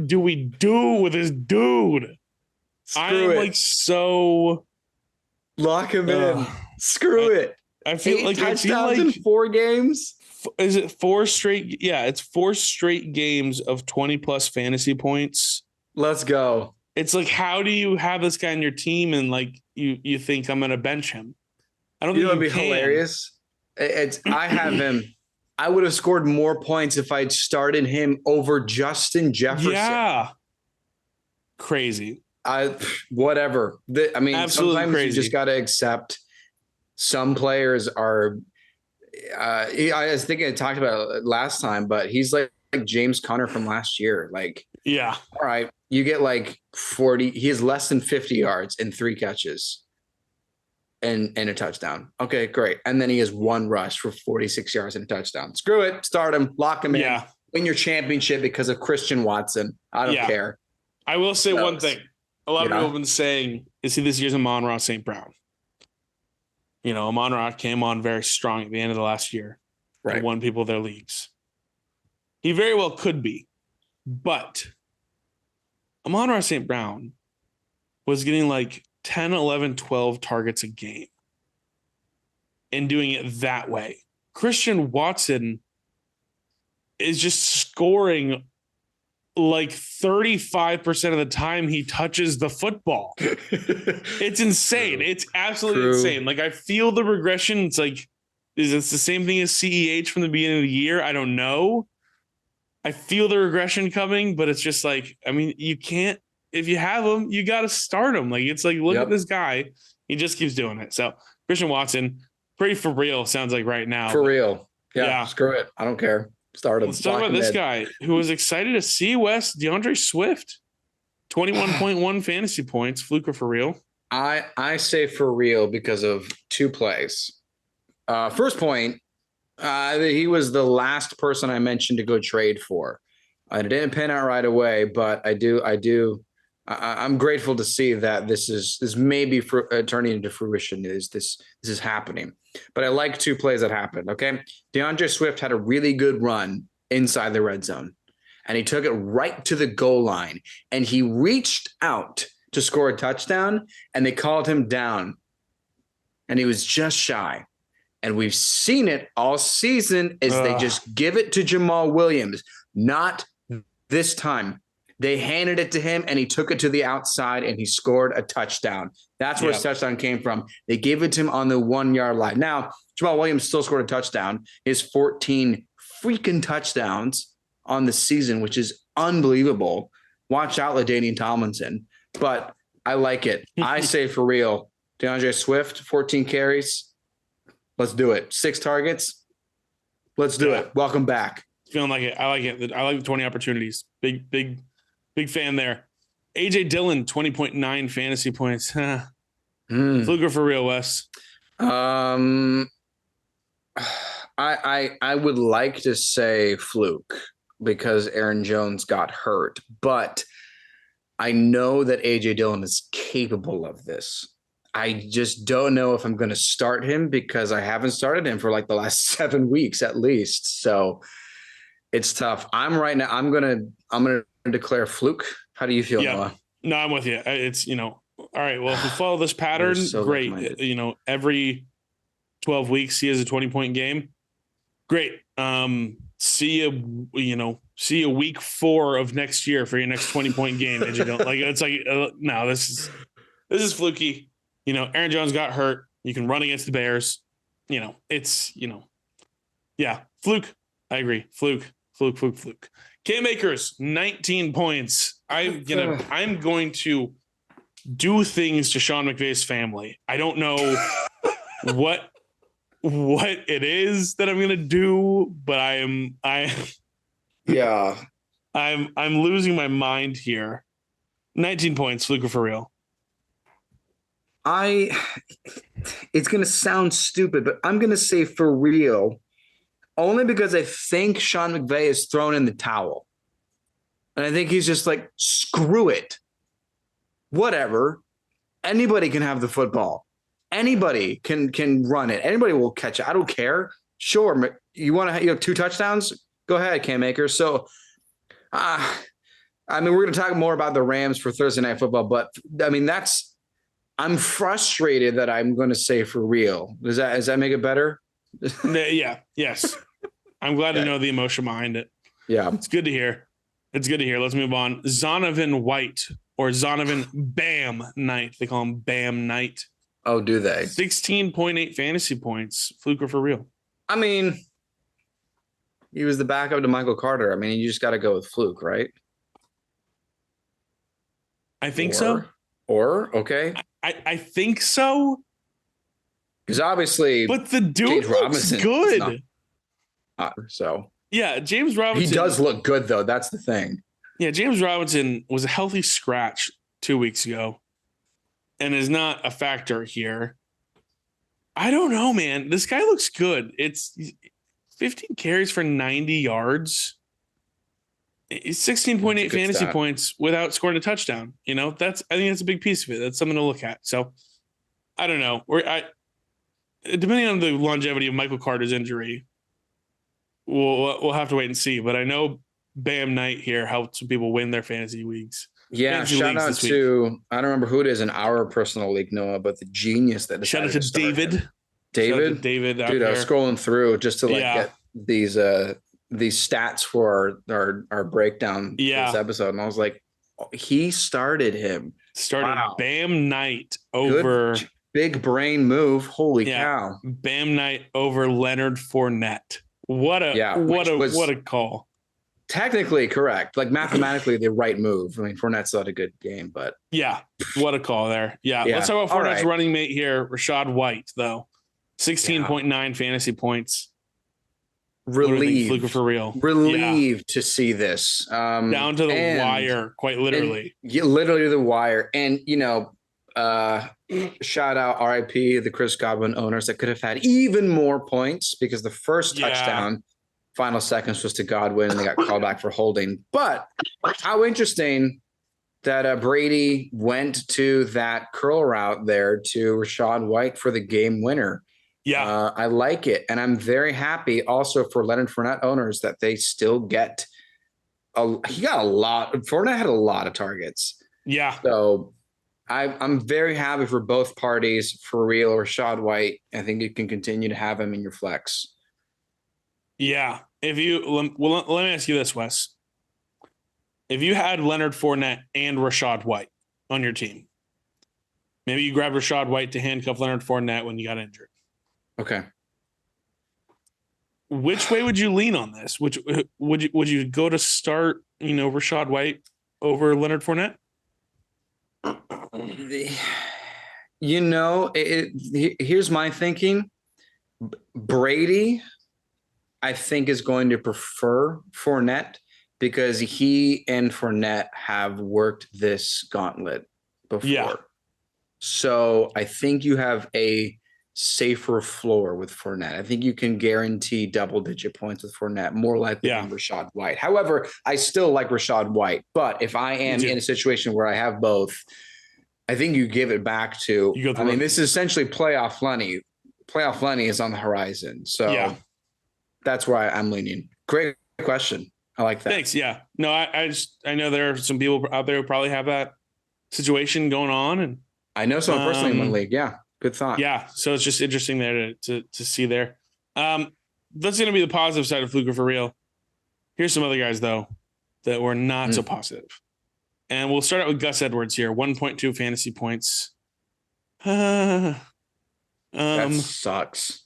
do we do with this dude? Screw it. Like so lock him in. Screw it. I feel like touchdowns in 4 games. Is it 4 straight? Yeah, it's 4 straight games of 20 plus fantasy points. Let's go. It's like, how do you have this guy on your team and like you think I'm going to bench him? I don't think it'd be hilarious. I have him. I would have scored more points if I'd started him over Justin Jefferson. Yeah. Crazy. Whatever. Absolutely sometimes crazy. You just got to accept some players are. I was thinking I talked about it last time, but he's like James Conner from last year. Like, yeah. All right. You get like 40. He has less than 50 yards and 3 catches. And a touchdown. Okay, great. And then he has 1 rush for 46 yards and a touchdown. Screw it. Start him. Lock him in. Win your championship because of Christian Watson. I don't care. I will say one thing. A lot of people have been saying, is he this year's Amon-Ra St. Brown? Amon-Ra came on very strong at the end of the last year. Right. And won people their leagues. He very well could be. But Amon-Ra St. Brown was getting like 10, 11, 12 targets a game and doing it that way. Christian Watson is just scoring like 35% of the time he touches the football. It's insane. It's absolutely insane. Like, I feel the regression. It's like Is it the same thing as CEH from the beginning of the year? I don't know. I feel the regression coming, but it's just like, I mean, you can't, if you have him, you got to start him. Like, it's like, look at this guy. He just keeps doing it. So Christian Watson, pretty for real, sounds like right now. For real. Yeah. Screw it. I don't care. Start him. Let's talk about this guy who was excited to see West, DeAndre Swift, 21.1 fantasy points. Fluke or for real? I say for real because of two plays. First point, he was the last person I mentioned to go trade for. I didn't pan out right away, but I'm grateful to see that this may be turning into fruition. This is happening, but I like two plays that happened. Okay, DeAndre Swift had a really good run inside the red zone, and he took it right to the goal line, and he reached out to score a touchdown, and they called him down, and he was just shy. And we've seen it all season is they just give it to Jamal Williams. Not this time. They handed it to him, and he took it to the outside, and he scored a touchdown. That's where his touchdown came from. They gave it to him on the 1 yard line. Now, Jamal Williams still scored a touchdown. His 14 freaking touchdowns on the season, which is unbelievable. Watch out, LaDainian Tomlinson. But I like it. I say for real, DeAndre Swift, 14 carries. Let's do it. 6 targets. Let's do it. Welcome back. Feeling like it. I like it. I like the 20 opportunities. Big fan there. AJ Dillon, 20.9 fantasy points. Fluke or for real, Wes? I would like to say fluke because Aaron Jones got hurt, but I know that AJ Dillon is capable of this. I just don't know if I'm going to start him because I haven't started him for like the last 7 weeks at least. So it's tough. I'm going to declare fluke. How do you feel, Noah? No, I'm with you. It's, all right, well, if we follow this pattern, great. Every 12 weeks, he has a 20-point game. Great. See you week 4 of next year for your next 20-point game. And you don't like, it's like, no, this is fluky. Aaron Jones got hurt. You can run against the Bears. Fluke. I agree. Fluke. Cam Akers, 19 points. I'm going to do things to Sean McVay's family. I don't know what it is that I'm going to do, but I'm losing my mind here. 19 points. Fluke for real. It's going to sound stupid, but I'm going to say for real, only because I think Sean McVay has thrown in the towel. And I think he's just like, screw it. Whatever. Anybody can have the football. Anybody can run it. Anybody will catch it. I don't care. Sure. You want to have 2 touchdowns? Go ahead, Cam Akers. So, we're going to talk more about the Rams for Thursday Night Football, but I'm frustrated that I'm going to say for real. Does that make it better? Yeah. Yes. I'm glad to know the emotion behind it. Yeah. It's good to hear. Let's move on. Zonovan White or Zonovan Bam Knight. They call him Bam Knight. Oh, do they? 16.8 fantasy points. Fluke or for real? He was the backup to Michael Carter. You just got to go with fluke, right? I think so. Okay. I think so. Because obviously, but the dude looks good. James Robinson. He does look good, though. That's the thing. Yeah, James Robinson was a healthy scratch 2 weeks ago and is not a factor here. I don't know, man. This guy looks good. It's 15 carries for 90 yards. It's 16.8 fantasy points without scoring a touchdown. I think that's a big piece of it. That's something to look at. So I don't know. Depending on the longevity of Michael Carter's injury, we'll have to wait and see. But I know Bam Knight here helped some people win their fantasy leagues. Yeah, shout out to I don't remember who it is in our personal league, Noah, but the genius that shout out to David. Dude, I was scrolling through just to get these stats for our breakdown for this episode, and I was like, he started him. Bam Knight over big brain move. Holy cow. Bam Knight over Leonard Fournette. What a call. Technically correct. Like mathematically the right move. I mean, Fournette's not a good game, but yeah, what a call there. Yeah. Let's talk about Fournette's running mate here, Rachaad White, though. 16.9 fantasy points. Relieved. Fluke for real. Relieved to see this. Down to the wire, quite literally. Literally the wire. And, shout out RIP, the Chris Godwin owners that could have had even more points because the first touchdown, final seconds was to Godwin and they got called back for holding. But how interesting that Brady went to that curl route there to Rachaad White for the game winner. Yeah. I like it. And I'm very happy also for Leonard Fournette owners that they still get he got a lot. Fournette had a lot of targets. Yeah. So I'm very happy for both parties. For real, Rachaad White, I think you can continue to have him in your flex. Yeah. Let me ask you this, Wes. If you had Leonard Fournette and Rachaad White on your team, maybe you grab Rachaad White to handcuff Leonard Fournette when you got injured. Okay. Which way would you lean on this? Which would you go to start, Rachaad White over Leonard Fournette? Here's my thinking. Brady, I think, is going to prefer Fournette because he and Fournette have worked this gauntlet before. Yeah. So I think you have a safer floor with Fournette. I think you can guarantee double-digit points with Fournette, more likely than Rachaad White. However, I still like Rachaad White. But if I am in a situation where I have both, I think you give it back to – this is essentially playoff Lenny. Playoff Lenny is on the horizon. So that's why I'm leaning. Great question. I like that. Thanks. Yeah. No, I know there are some people out there who probably have that situation going on. And I know someone personally in one league. Yeah. Good thought. Yeah. So it's just interesting there to see there. That's going to be the positive side of Fluke for real. Here's some other guys, though, that were not so positive. And we'll start out with Gus Edwards here. 1.2 fantasy points. That sucks.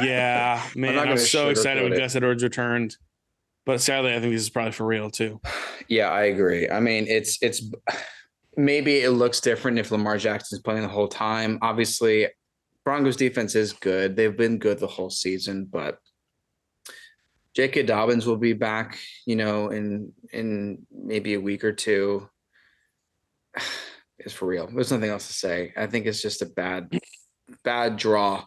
Yeah, man. I was so excited when Gus Edwards returned. But sadly, I think this is probably for real, too. Yeah, I agree. I mean, it's maybe it looks different if Lamar Jackson's playing the whole time. Obviously, Broncos defense is good. They've been good the whole season, but J.K. Dobbins will be back, in maybe a week or two. It's for real. There's nothing else to say. I think it's just a bad draw.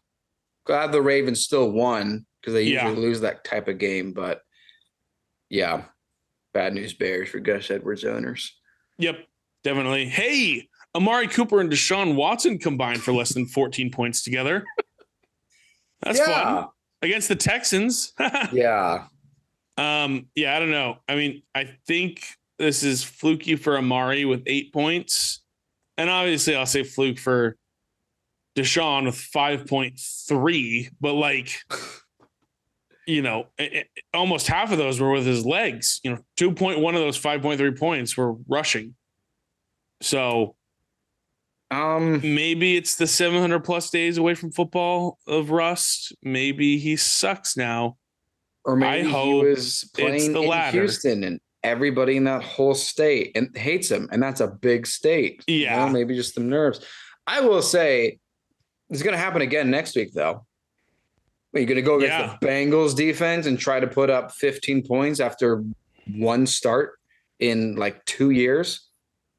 Glad the Ravens still won because they usually lose that type of game, but yeah, bad news bears for Gus Edwards owners. Yep. Definitely. Hey, Amari Cooper and Deshaun Watson combined for less than 14 points together. That's fun. Against the Texans. Yeah. I don't know. I mean, I think this is fluky for Amari with 8 points. And obviously I'll say fluke for Deshaun with 5.3, but almost half of those were with his legs. 2.1 of those 5.3 points were rushing. So maybe it's the 700 plus days away from football of rust. Maybe he sucks now. Or maybe he was playing in Houston and everybody in that whole state and hates him. And that's a big state. Yeah. Maybe just the nerves. I will say it's going to happen again next week, though. Are you going to go against the Bengals defense and try to put up 15 points after one start in 2 years?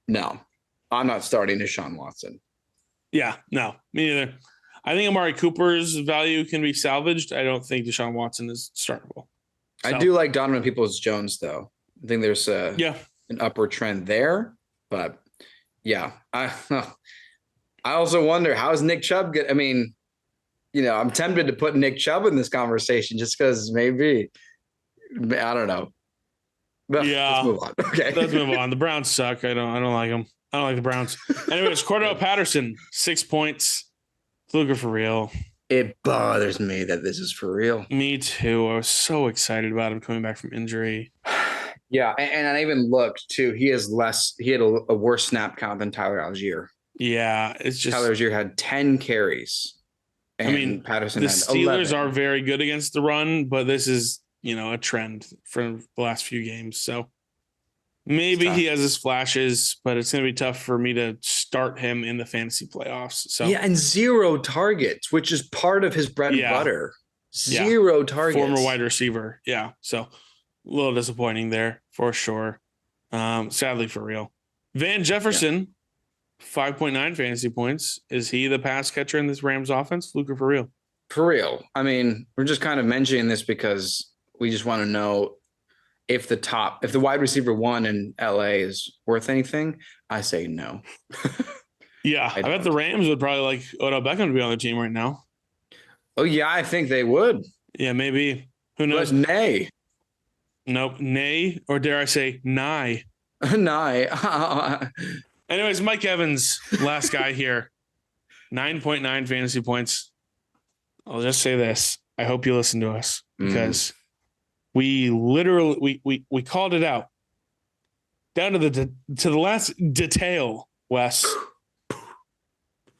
No. I'm not starting Deshaun Watson. Yeah, no, me neither. I think Amari Cooper's value can be salvaged. I don't think Deshaun Watson is startable. So. I do like Donovan Peoples-Jones, though. I think there's an upward trend there. But, yeah. I also wonder, how is Nick Chubb good? I mean, I'm tempted to put Nick Chubb in this conversation just because maybe. I don't know. But let's move on. Okay. Let's move on. The Browns suck. I don't like them. I don't like the Browns. Anyways, Cordell Patterson, 6 points. Fluke for real. It bothers me that this is for real. Me too. I was so excited about him coming back from injury. Yeah, and I even looked too. He had a worse snap count than Tyler Algier. Yeah, it's just Tyler Rozier had 10 carries. And Patterson the had Steelers 11. are very good against the run, but this is, a trend from the last few games. So maybe he has his flashes, but it's going to be tough for me to start him in the fantasy playoffs. So yeah, and 0 targets, which is part of his bread and butter. 0 targets. Former wide receiver. Yeah. So a little disappointing there for sure. Sadly for real. Van Jefferson, 5.9 fantasy points. Is he the pass catcher in this Rams offense? Fluke or for real? For real. I mean, we're just kind of mentioning this because we just want to know if the wide receiver 1 in LA is worth anything. I say no. Yeah. I bet the Rams would probably like Odell Beckham to be on the team right now. Oh, yeah, I think they would. Yeah, maybe. Who knows? But nay. Nope. Nay, or dare I say, nigh. Nigh. Anyways, Mike Evans, last guy here. 9.9 fantasy points. I'll just say this. I hope you listen to us because we literally we called it out down to the last detail. Wes,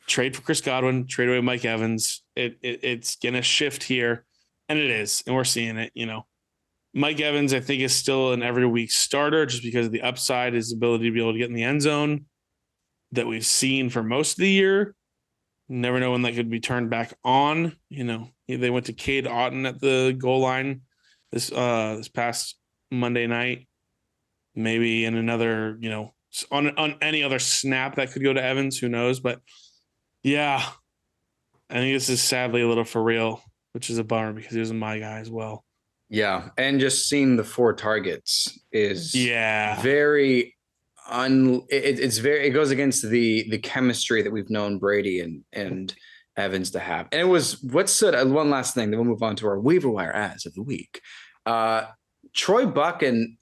trade for Chris Godwin, trade away Mike Evans. It's gonna shift here, and it is, and we're seeing it. Mike Evans, I think, is still an every week starter just because of the upside, his ability to be able to get in the end zone that we've seen for most of the year. Never know when that could be turned back on. They went to Cade Otton at the goal line this past Monday night. Maybe in another, on any other snap that could go to Evans, who knows? But yeah, I think this is sadly a little for real, which is a bummer because he was my guy as well. Yeah, and just seeing the 4 targets is very it goes against the chemistry that we've known Brady and Evans to have. And it was one last thing, then we'll move on to our waiver wire ads of the week. Troy Aikman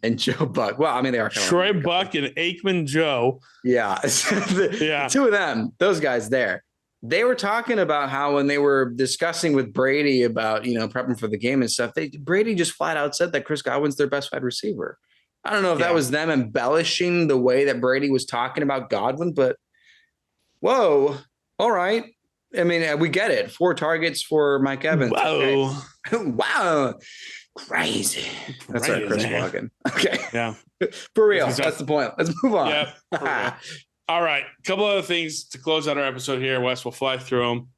and Joe Buck. Well, I mean, they are kind Troy Buck and Aikman Joe. Yeah. The 2 of them, those guys there. They were talking about how when they were discussing with Brady about, prepping for the game and stuff, Brady just flat out said that Chris Godwin's their best wide receiver. I don't know if that was them embellishing the way that Brady was talking about Godwin, but whoa, all right. I mean, we get it. 4 targets for Mike Evans. Whoa. Okay. Wow. Crazy. That's right, Chris Walken. Okay. Yeah. For real. That's the point. Let's move on. Yeah. All right. A couple other things to close out our episode here, Wes. We'll fly through them.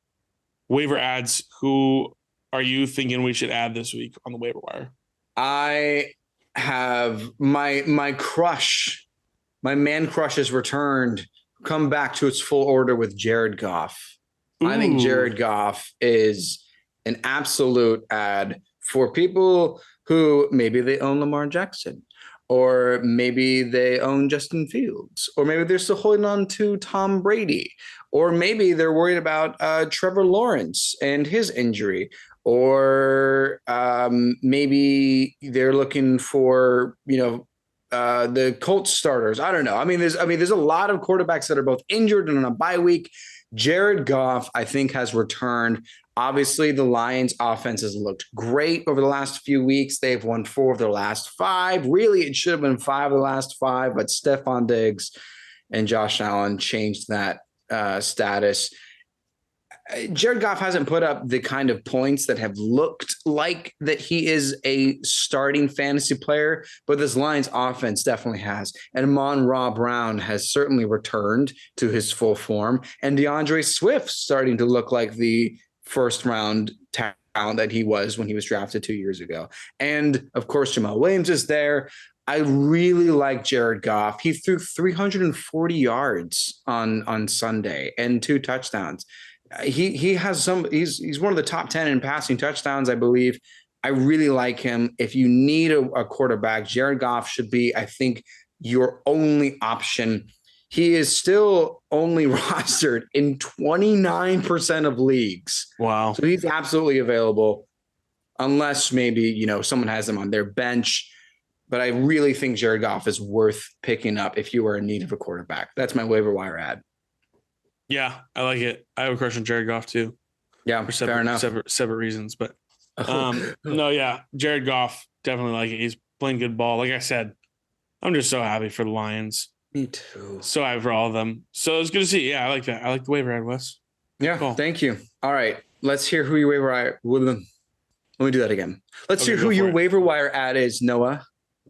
Waiver adds. Who are you thinking we should add this week on the waiver wire? I have my crush. My man crush has returned, come back to its full order with Jared Goff. Ooh. I think Jared Goff is an absolute add for people who maybe they own Lamar Jackson, or maybe they own Justin Fields, or maybe they're still holding on to Tom Brady, or maybe they're worried about Trevor Lawrence and his injury, or maybe they're looking for, the Colts starters. I don't know. I mean, there's a lot of quarterbacks that are both injured and on a bye week. Jared Goff, I think, has returned. Obviously, the Lions offense has looked great over the last few weeks. They've won 4 of their last 5. Really, it should have been 5 of the last 5, but Stephon Diggs and Josh Allen changed that status. Jared Goff hasn't put up the kind of points that have looked like that he is a starting fantasy player, but this Lions offense definitely has. And Amon-Ra Brown has certainly returned to his full form. And DeAndre Swift starting to look like the first round talent that he was when he was drafted 2 years ago. And of course, Jamal Williams is there. I really like Jared Goff. He threw 340 yards on Sunday and 2 touchdowns. He has he's one of the top 10 in passing touchdowns, I believe. I really like him. If you need a quarterback, Jared Goff should be, I think, your only option. He is still only rostered in 29% of leagues. Wow. So he's absolutely available unless maybe, someone has him on their bench. But I really think Jared Goff is worth picking up if you are in need of a quarterback. That's my waiver wire ad. Yeah, I like it. I have a crush on Jared Goff too. Yeah, for fair enough. Separate reasons, but no, yeah, Jared Goff, definitely like it. He's playing good ball. Like I said, I'm just so happy for the Lions. Me too. So I have for all of them. So it's good to see. Yeah, I like that. I like the waiver ad, Wes. Yeah, Cool. Thank you. All right, let's hear who your waiver wire. Let me do that again. Let's hear who your waiver wire ad is, Noah.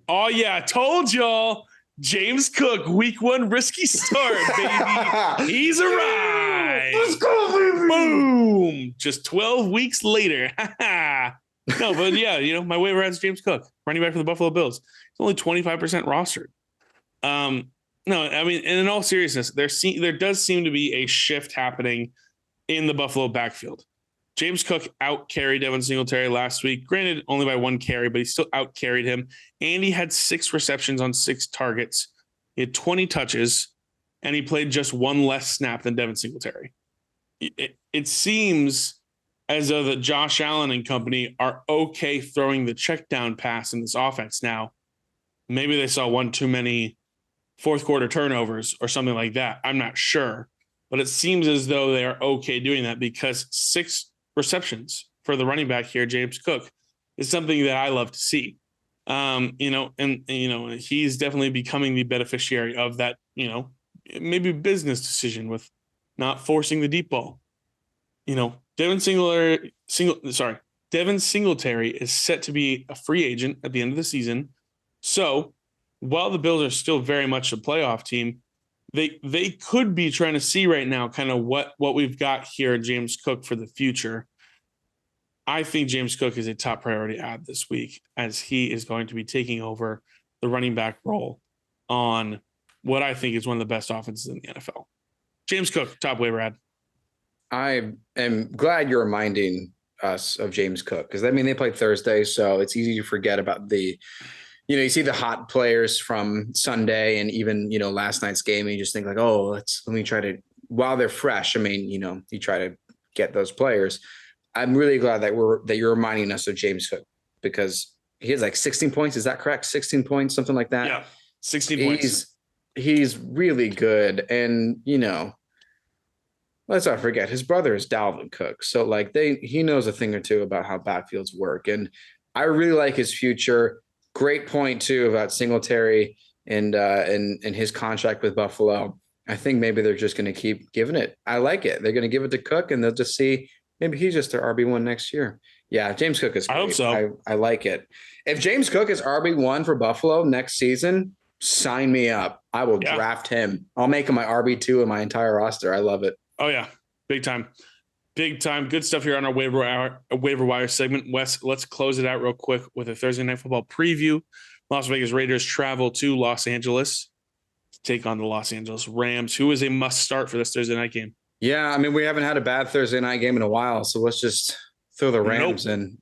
Oh yeah, I told y'all. James Cook, week 1 risky start, baby. He's arrived. Let's go, baby. Boom. Just 12 weeks later. No, but yeah, my waiver ad's James Cook, running back for the Buffalo Bills. He's only 25% rostered. No, I mean, and in all seriousness, there does seem to be a shift happening in the Buffalo backfield. James Cook out-carried Devin Singletary last week, granted only by 1 carry, but he still out-carried him. And he had 6 receptions on 6 targets. He had 20 touches, and he played just 1 less snap than Devin Singletary. It seems as though that Josh Allen and company are okay throwing the check down pass in this offense now. Maybe they saw 1 too many fourth quarter turnovers or something like that. I'm not sure, but it seems as though they are okay doing that because 6 receptions for the running back here, James Cook, is something that I love to see. He's definitely becoming the beneficiary of that, maybe business decision with not forcing the deep ball. Devin Singletary is set to be a free agent at the end of the season. So while the Bills are still very much a playoff team, they could be trying to see right now kind of what we've got here in James Cook for the future. I think James Cook is a top priority ad this week as he is going to be taking over the running back role on what I think is one of the best offenses in the NFL. James Cook, top waiver ad. I am glad you're reminding us of James Cook because, they played Thursday, so it's easy to forget about you see the hot players from Sunday and even, last night's game, and you just think like, oh, let me try to, while they're fresh, you try to get those players. I'm really glad that you're reminding us of James Cook because he has like 16 points. Is that correct? 16 points, something like that. Yeah, 16 points. He's really good. And, let's not forget his brother is Dalvin Cook. So he knows a thing or two about how backfields work. And I really like his future. Great point too about Singletary and his contract with Buffalo. I think maybe they're just going to keep giving it. I like it. They're going to give it to Cook and they'll just see maybe he's just their RB1 next year. Yeah, James Cook is great. I hope so. I like it. If James Cook is RB1 for Buffalo next season, sign me up. I will draft him. I'll make him my RB2 in my entire roster. I love it. Oh, yeah. Big time. Big time. Good stuff here on our waiver wire segment. Wes, let's close it out real quick with a Thursday Night Football preview. Las Vegas Raiders travel to Los Angeles to take on the Los Angeles Rams, who is a must start for this Thursday night game. Yeah, we haven't had a bad Thursday night game in a while, so let's just throw the Rams and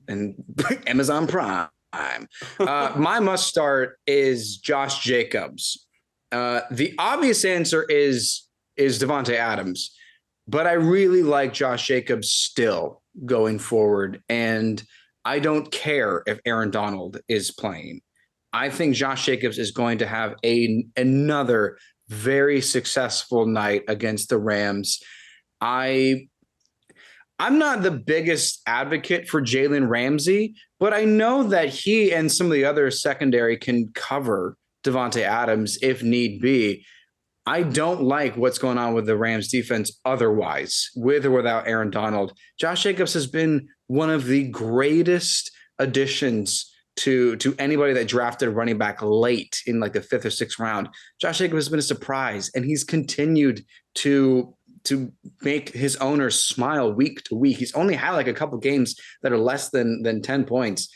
Amazon Prime. My must start is Josh Jacobs. The obvious answer is Devontae Adams. But I really like Josh Jacobs still going forward. And I don't care if Aaron Donald is playing. I think Josh Jacobs is going to have another very successful night against the Rams. I'm not the biggest advocate for Jalen Ramsey, but I know that he and some of the other secondary can cover Devontae Adams if need be. I don't like what's going on with the Rams defense otherwise, with or without Aaron Donald. Josh Jacobs has been one of the greatest additions to anybody that drafted a running back late in like the 5th or 6th round. Josh Jacobs has been a surprise, and he's continued to make his owners smile week to week. He's only had like a couple games that are less than 10 points.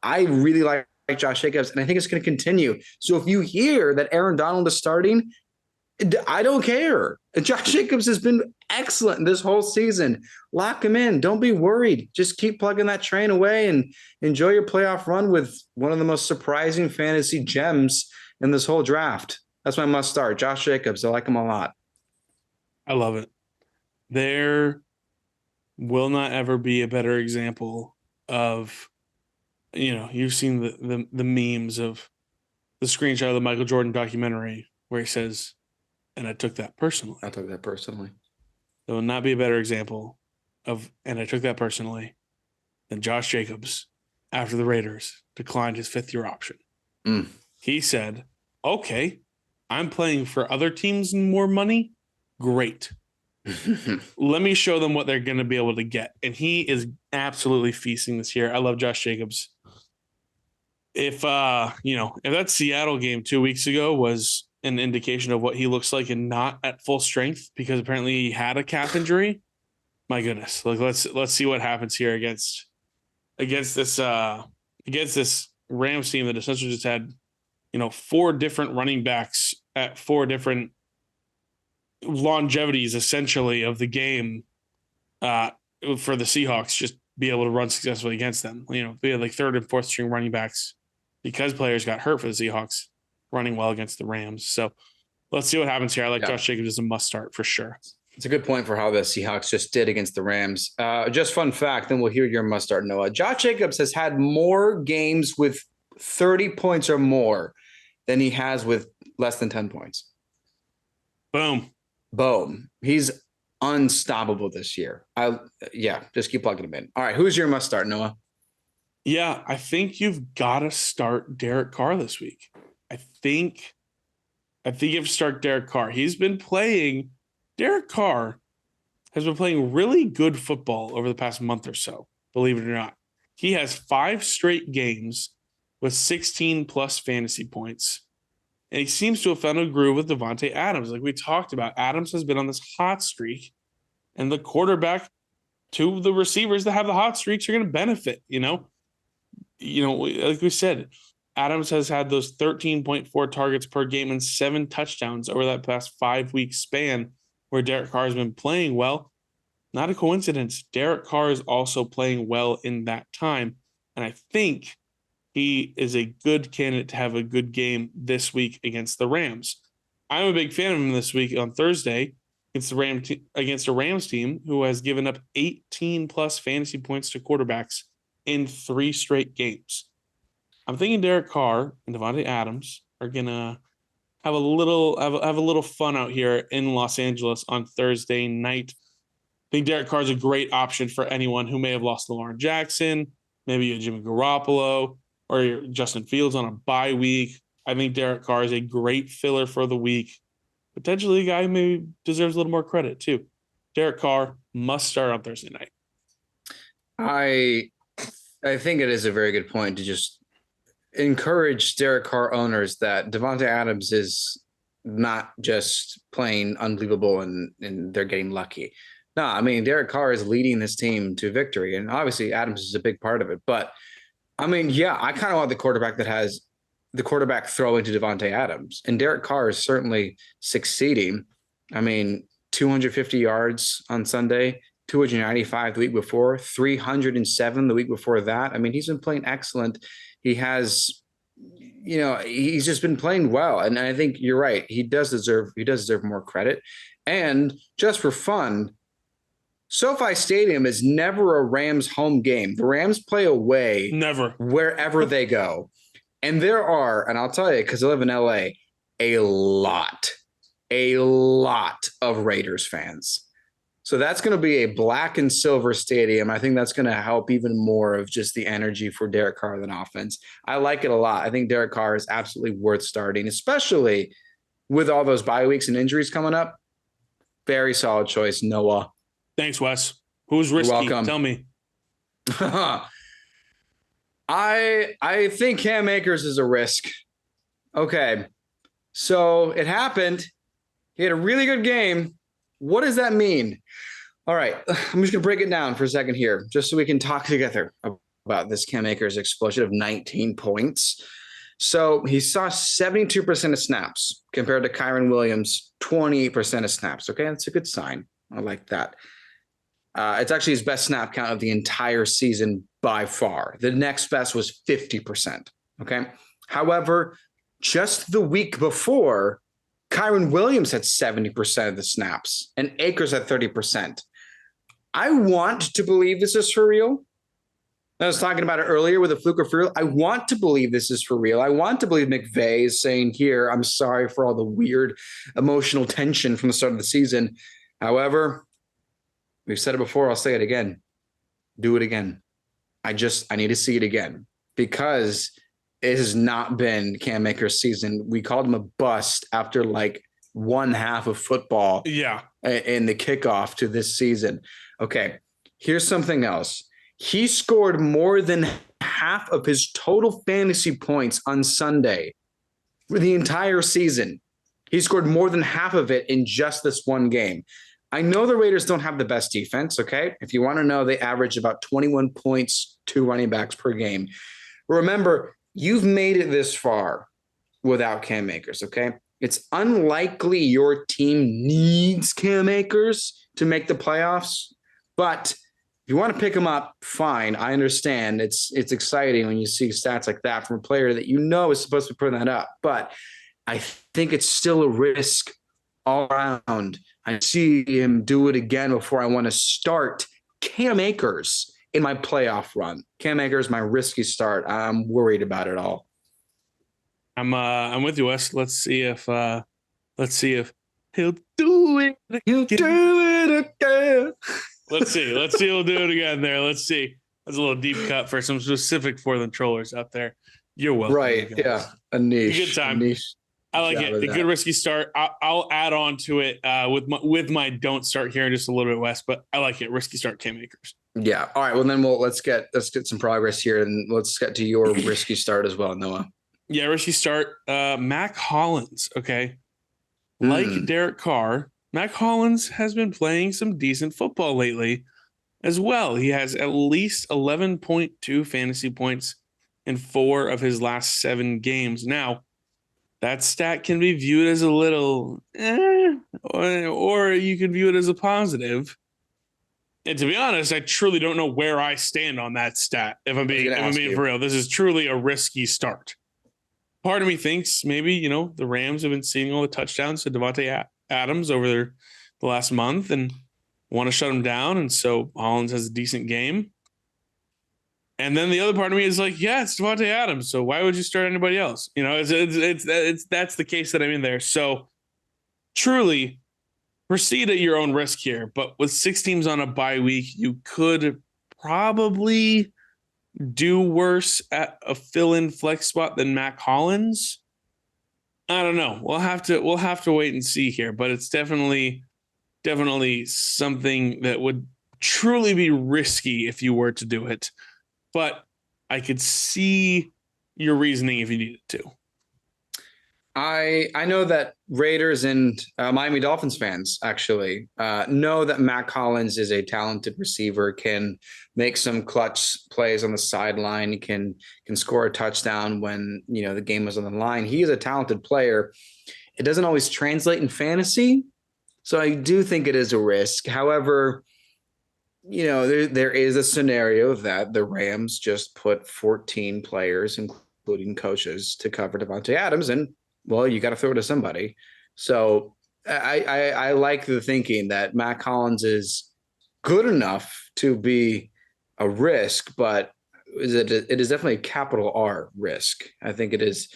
I really like Josh Jacobs, and I think it's going to continue. So if you hear that Aaron Donald is starting, I don't care. Josh Jacobs has been excellent this whole season. Lock him in. Don't be worried. Just keep plugging that train away and enjoy your playoff run with one of the most surprising fantasy gems in this whole draft. That's my must start. Josh Jacobs. I like him a lot. I love it. There will not ever be a better example of, you've seen the memes of the screenshot of the Michael Jordan documentary where he says, and I took that personally. There will not be a better example of, and I took that personally, than Josh Jacobs after the Raiders declined his 5th-year option. He said, okay, I'm playing for other teams more money. Great. Let me show them what they're going to be able to get. And he is absolutely feasting this year. I love Josh Jacobs. If if that Seattle game 2 weeks ago was an indication of what he looks like and not at full strength because apparently he had a calf injury, my goodness. Like let's see what happens here against this Rams team that essentially just had, 4 different running backs at 4 different longevities essentially of the game for the Seahawks just be able to run successfully against them. We had like 3rd and 4th string running backs because players got hurt for the Seahawks running well against the Rams. So let's see what happens here. I like Josh Jacobs as a must start for sure. It's a good point for how the Seahawks just did against the Rams. Just fun fact, then we'll hear your must start, Noah. Josh Jacobs has had more games with 30 points or more than he has with less than 10 points. Boom. He's unstoppable this year. Just keep plugging him in. All right, who's your must start, Noah? Yeah, I think you've got to start Derek Carr this week. I think you have to start Derek Carr. Derek Carr has been playing really good football over the past month or so, believe it or not. He has 5 straight games with 16 plus fantasy points. And he seems to have found a groove with Davante Adams. Like we talked about, Adams has been on this hot streak, and the quarterback to the receivers that have the hot streaks are going to benefit, like we said, Adams has had those 13.4 targets per game and 7 touchdowns over that past 5-week span where Derek Carr has been playing well. Not a coincidence. Derek Carr is also playing well in that time. And I think he is a good candidate to have a good game this week against the Rams. I'm a big fan of him this week on Thursday against a Rams team who has given up 18 plus fantasy points to quarterbacks in 3 straight games. I'm thinking Derek Carr and Davante Adams are gonna have a little fun out here in Los Angeles on Thursday night. I think Derek Carr is a great option for anyone who may have lost Lamar Jackson, maybe a Jimmy Garoppolo, or Justin Fields on a bye week. I think Derek Carr is a great filler for the week. Potentially a guy who maybe deserves a little more credit too. Derek Carr must start on Thursday night. I think it is a very good point to just encourage Derek Carr owners that Davante Adams is not just playing unbelievable and they're getting lucky. No, I mean, Derek Carr is leading this team to victory, and obviously Adams is a big part of it. But I mean, I kind of want the quarterback that has the quarterback throw into Davante Adams, and Derek Carr is certainly succeeding. I mean, 250 yards on Sunday, 295 the week before, 307 the week before that. I mean, he's been playing excellent. He has, he's just been playing well. And I think you're right. He does deserve more credit. And just for fun, SoFi Stadium is never a Rams home game. The Rams play away never wherever they go. And there are, and I'll tell you, because I live in LA, a lot of Raiders fans. So that's going to be a black and silver stadium. I think that's going to help even more of just the energy for Derek Carr than offense. I like it a lot. I think Derek Carr is absolutely worth starting, especially with all those bye weeks and injuries coming up. Very solid choice, Noah. Thanks, Wes. Who's risky? You're welcome. Tell me. I think Cam Akers is a risk. Okay. So it happened. He had a really good game. What does that mean? All right. I'm just going to break it down for a second here, just so we can talk together about this Cam Akers explosion of 19 points. So he saw 72% of snaps compared to Kyren Williams, 28% of snaps. Okay. That's a good sign. I like that. It's actually his best snap count of the entire season by far. The next best was 50%. Okay. However, just the week before, Kyren Williams had 70% of the snaps and Akers had 30%. I want to believe this is for real. I was talking about it earlier with the Fluke or for real. I want to believe this is for real. I want to believe McVay is saying here, I'm sorry for all the weird emotional tension from the start of the season. However, we've said it before. I'll say it again. Do it again. I need to see it again because it has not been Cam Akers' season. We called him a bust after like one half of football. Yeah. In the kickoff to this season. Okay, here's something else. He scored more than half of his total fantasy points on Sunday for the entire season. He scored more than half of it in just this one game. I know the Raiders don't have the best defense, okay? If you want to know, they average about 21 points to running backs per game. Remember, you've made it this far without Cam Akers, okay? It's unlikely your team needs Cam Akers to make the playoffs, but if you want to pick him up, fine. I understand. It's exciting when you see stats like that from a player that you know is supposed to be putting that up, but I think it's still a risk all around. I see him do it again before I want to start Cam Akers in my playoff run. Cam Akers, my risky start. I'm worried about it all. I'm with you, Wes. Let's see if he'll do it. He'll do it again. Let's see. He'll do it again there. Let's see. That's a little deep cut for some specific for the trollers out there. You're welcome. Right. Yeah. A niche. A good time. Niche. I like it. A good risky start. I'll add on to it with my don't start here in just a little bit, Wes, but I like it. Risky start Cam Akers. Yeah. All right. Well, then let's get some progress here, and let's get to your risky start as well, Noah. Yeah, risky start. Mac Hollins. Okay. Like Derek Carr, Mac Hollins has been playing some decent football lately as well. He has at least 11.2 fantasy points in 4 of his last 7 games. Now, that stat can be viewed as a little or you can view it as a positive. And to be honest, I truly don't know where I stand on that stat. If I'm being for real, this is truly a risky start. Part of me thinks maybe, the Rams have been seeing all the touchdowns to Devontae Adams over the last month and want to shut him down. And so Hollins has a decent game. And then the other part of me is like, yeah, it's Devontae Adams. So why would you start anybody else? It's that's the case that I'm in there. So truly proceed at your own risk here. But with 6 teams on a bye week, you could probably do worse at a fill-in flex spot than Mac Hollins. I don't know. We'll have to wait and see here, but it's definitely something that would truly be risky if you were to do it. But I could see your reasoning if you needed to. I know that Raiders and Miami Dolphins fans actually know that Mac Hollins is a talented receiver, can make some clutch plays on the sideline, can score a touchdown when the game is on the line. He is a talented player. It doesn't always translate in fantasy, so I do think it is a risk. However, there is a scenario that the Rams just put 14 players, including coaches, to cover Devontae Adams, and well, you got to throw it to somebody. So I like the thinking that Mac Hollins is good enough to be a risk, but it is definitely a capital R risk. I think it is.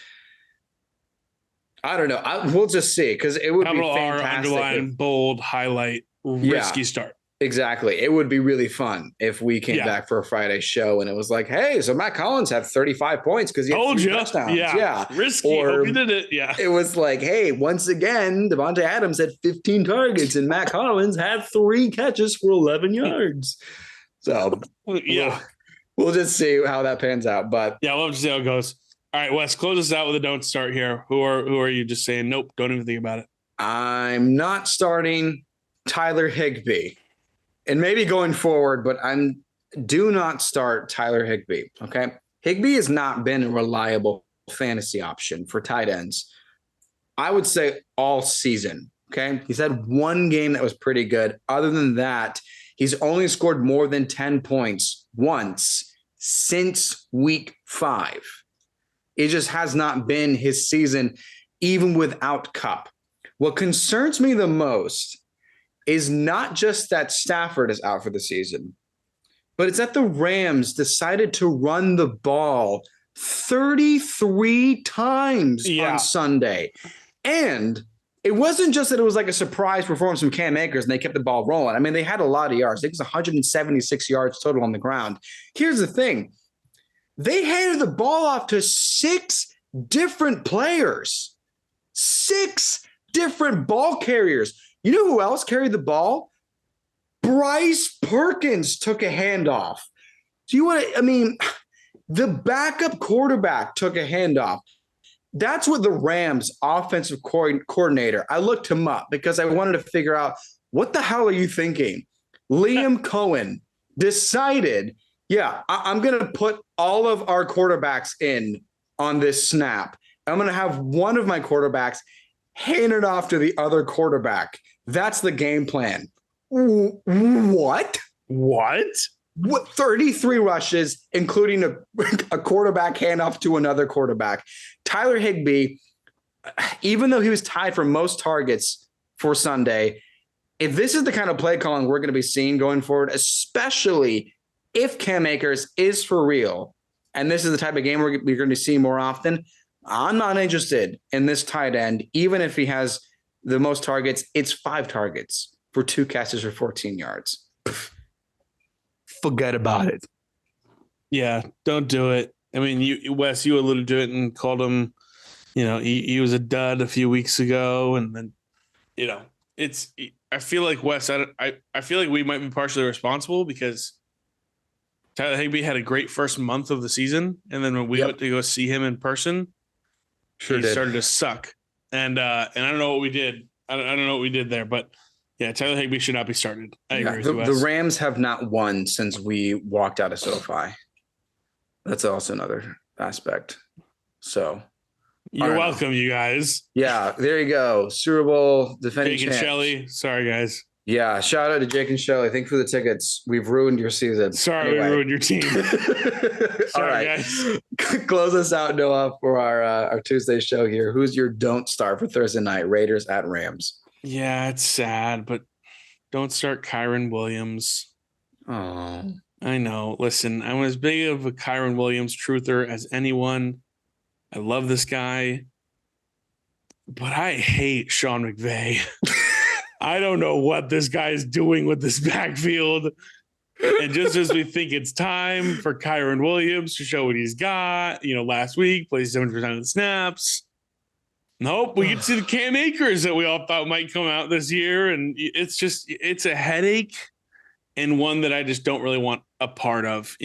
I don't know. We'll just see, because it would capital be fantastic. R, underline, bold, highlight, risky start. Exactly. It would be really fun if we came back for a Friday show and it was like, hey, so Mac Hollins had 35 points because he had 3 touchdowns. Yeah. Risky. Or hope you did it. Yeah. It was like, hey, once again, Devontae Adams had 15 targets and Mac Hollins had 3 catches for 11 yards. So we'll just see how that pans out. But yeah, we'll have to see how it goes. All right, Wes, close us out with a don't start here. Who are you just saying, nope, don't even think about it? I'm not starting Tyler Higbee. And maybe going forward, but do not start Tyler Higbee, okay? Higbee has not been a reliable fantasy option for tight ends, I would say, all season, okay? He's had 1 game that was pretty good. Other than that, he's only scored more than 10 points once since week 5. It just has not been his season, even without Kupp. What concerns me the most is not just that Stafford is out for the season, but it's that the Rams decided to run the ball 33 times on Sunday. And it wasn't just that it was like a surprise performance from Cam Akers and they kept the ball rolling. I mean, they had a lot of yards. I think it was 176 yards total on the ground. Here's the thing. They handed the ball off to 6 different players. 6 different ball carriers. You know who else carried the ball? Bryce Perkins took a handoff. Do you want to, I mean, the backup quarterback took a handoff. That's what the Rams offensive coordinator, I looked him up because I wanted to figure out what the hell are you thinking? Liam Cohen decided, I'm going to put all of our quarterbacks in on this snap. I'm going to have one of my quarterbacks hand it off to the other quarterback. That's the game plan. What? What 33 rushes, including a quarterback handoff to another quarterback. Tyler Higbee, even though he was tied for most targets for Sunday, if this is the kind of play calling we're going to be seeing going forward, especially if Cam Akers is for real, and this is the type of game we're going to see more often, I'm not interested in this tight end, even if he has the most targets. It's 5 targets for 2 catches for 14 yards. Forget about it. Yeah, don't do it. I mean, Wes, you alluded to it and called him, he was a dud a few weeks ago. And then, I feel like, Wes, I feel like we might be partially responsible because Tyler Higbee had a great first month of the season. And then when we went to go see him in person, he started to suck. And I don't know what we did. I don't know what we did there, but yeah, Tyler Higbee should not be started. I agree with you, Wes. The Rams have not won since we walked out of SoFi. That's also another aspect. So you're welcome, you guys. Yeah, there you go. Super Bowl defending Jake and Shelly. Sorry, guys. Yeah, shout out to Jake and Shelly. Thank you for the tickets. We've ruined your season. Sorry, we ruined your team. Sorry, all right, guys. Close us out, Noah, for our Tuesday show here. Who's your don't start for Thursday night? Raiders at Rams. Yeah, it's sad, but don't start Kyren Williams. Oh, I know. Listen, I'm as big of a Kyren Williams truther as anyone. I love this guy, but I hate Sean McVay. I don't know what this guy is doing with this backfield. And just as we think it's time for Kyren Williams to show what he's got, last week plays 70% of the snaps. Nope, we get to see the Cam Akers that we all thought might come out this year. And it's a headache and one that I just don't really want a part of.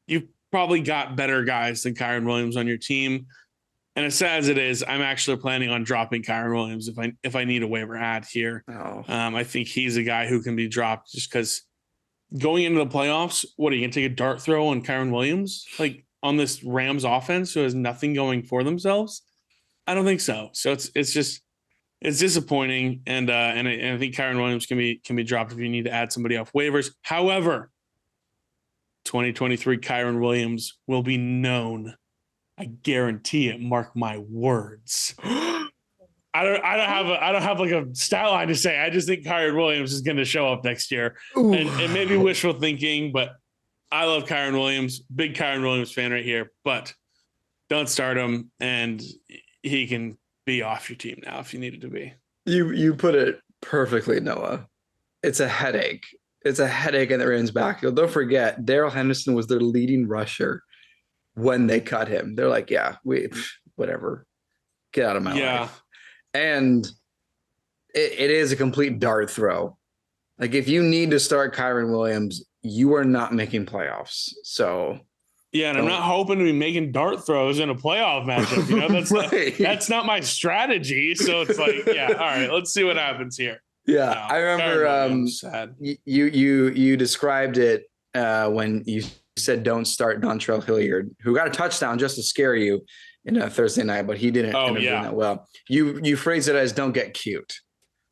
You've probably got better guys than Kyren Williams on your team. And as sad as it is, I'm actually planning on dropping Kyren Williams if I need a waiver ad here. Oh. I think he's a guy who can be dropped just because going into the playoffs, what are you going to take a dart throw on Kyren Williams? Like on this Rams offense who has nothing going for themselves? I don't think so. So it's disappointing. And I think Kyren Williams can be dropped if you need to add somebody off waivers. However, 2023 Kyren Williams will be known. I guarantee it. Mark my words. I don't have like a stat line to say. I just think Kyren Williams is going to show up next year, and maybe wishful thinking, but I love Kyren Williams. Big Kyren Williams fan right here. But don't start him, and he can be off your team now if you needed to be. You put it perfectly, Noah. It's a headache. It's a headache in the Rams backfield. Don't forget, Darrell Henderson was their leading rusher when they cut him. They're like, whatever. Get out of my life. And it is a complete dart throw. Like if you need to start Kyren Williams, you are not making playoffs. So yeah, and I'm not hoping to be making dart throws in a playoff matchup. That's right. That's not my strategy. So it's like, all right, let's see what happens here. Yeah, I remember you described it when you said don't start Dontrell Hilliard, who got a touchdown just to scare you in a Thursday night, but he didn't end up doing that well. You phrase it as don't get cute.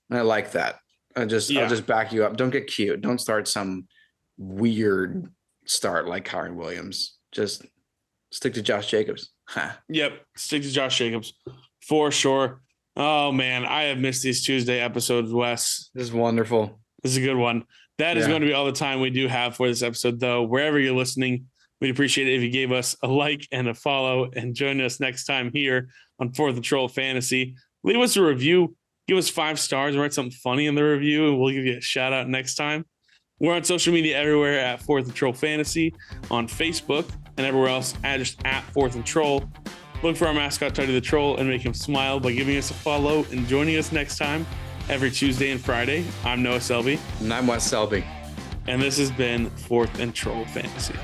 And I like that. I'll just back you up. Don't get cute. Don't start some weird start like Kyren Williams. Just stick to Josh Jacobs. Yep, stick to Josh Jacobs for sure. Oh man, I have missed these Tuesday episodes, Wes. This is wonderful. This is a good one. That is going to be all the time we do have for this episode, though. Wherever you're listening, we'd appreciate it if you gave us a like and a follow and join us next time here on For the Troll Fantasy. Leave us a review. Give us 5 stars and write something funny in the review, and we'll give you a shout out next time. We're on social media everywhere at 4th and Troll Fantasy, on Facebook, and everywhere else just at 4th and Troll. Look for our mascot, Teddy the Troll, and make him smile by giving us a follow and joining us next time every Tuesday and Friday. I'm Noah Selby. And I'm Wes Selby. And this has been 4th and Troll Fantasy.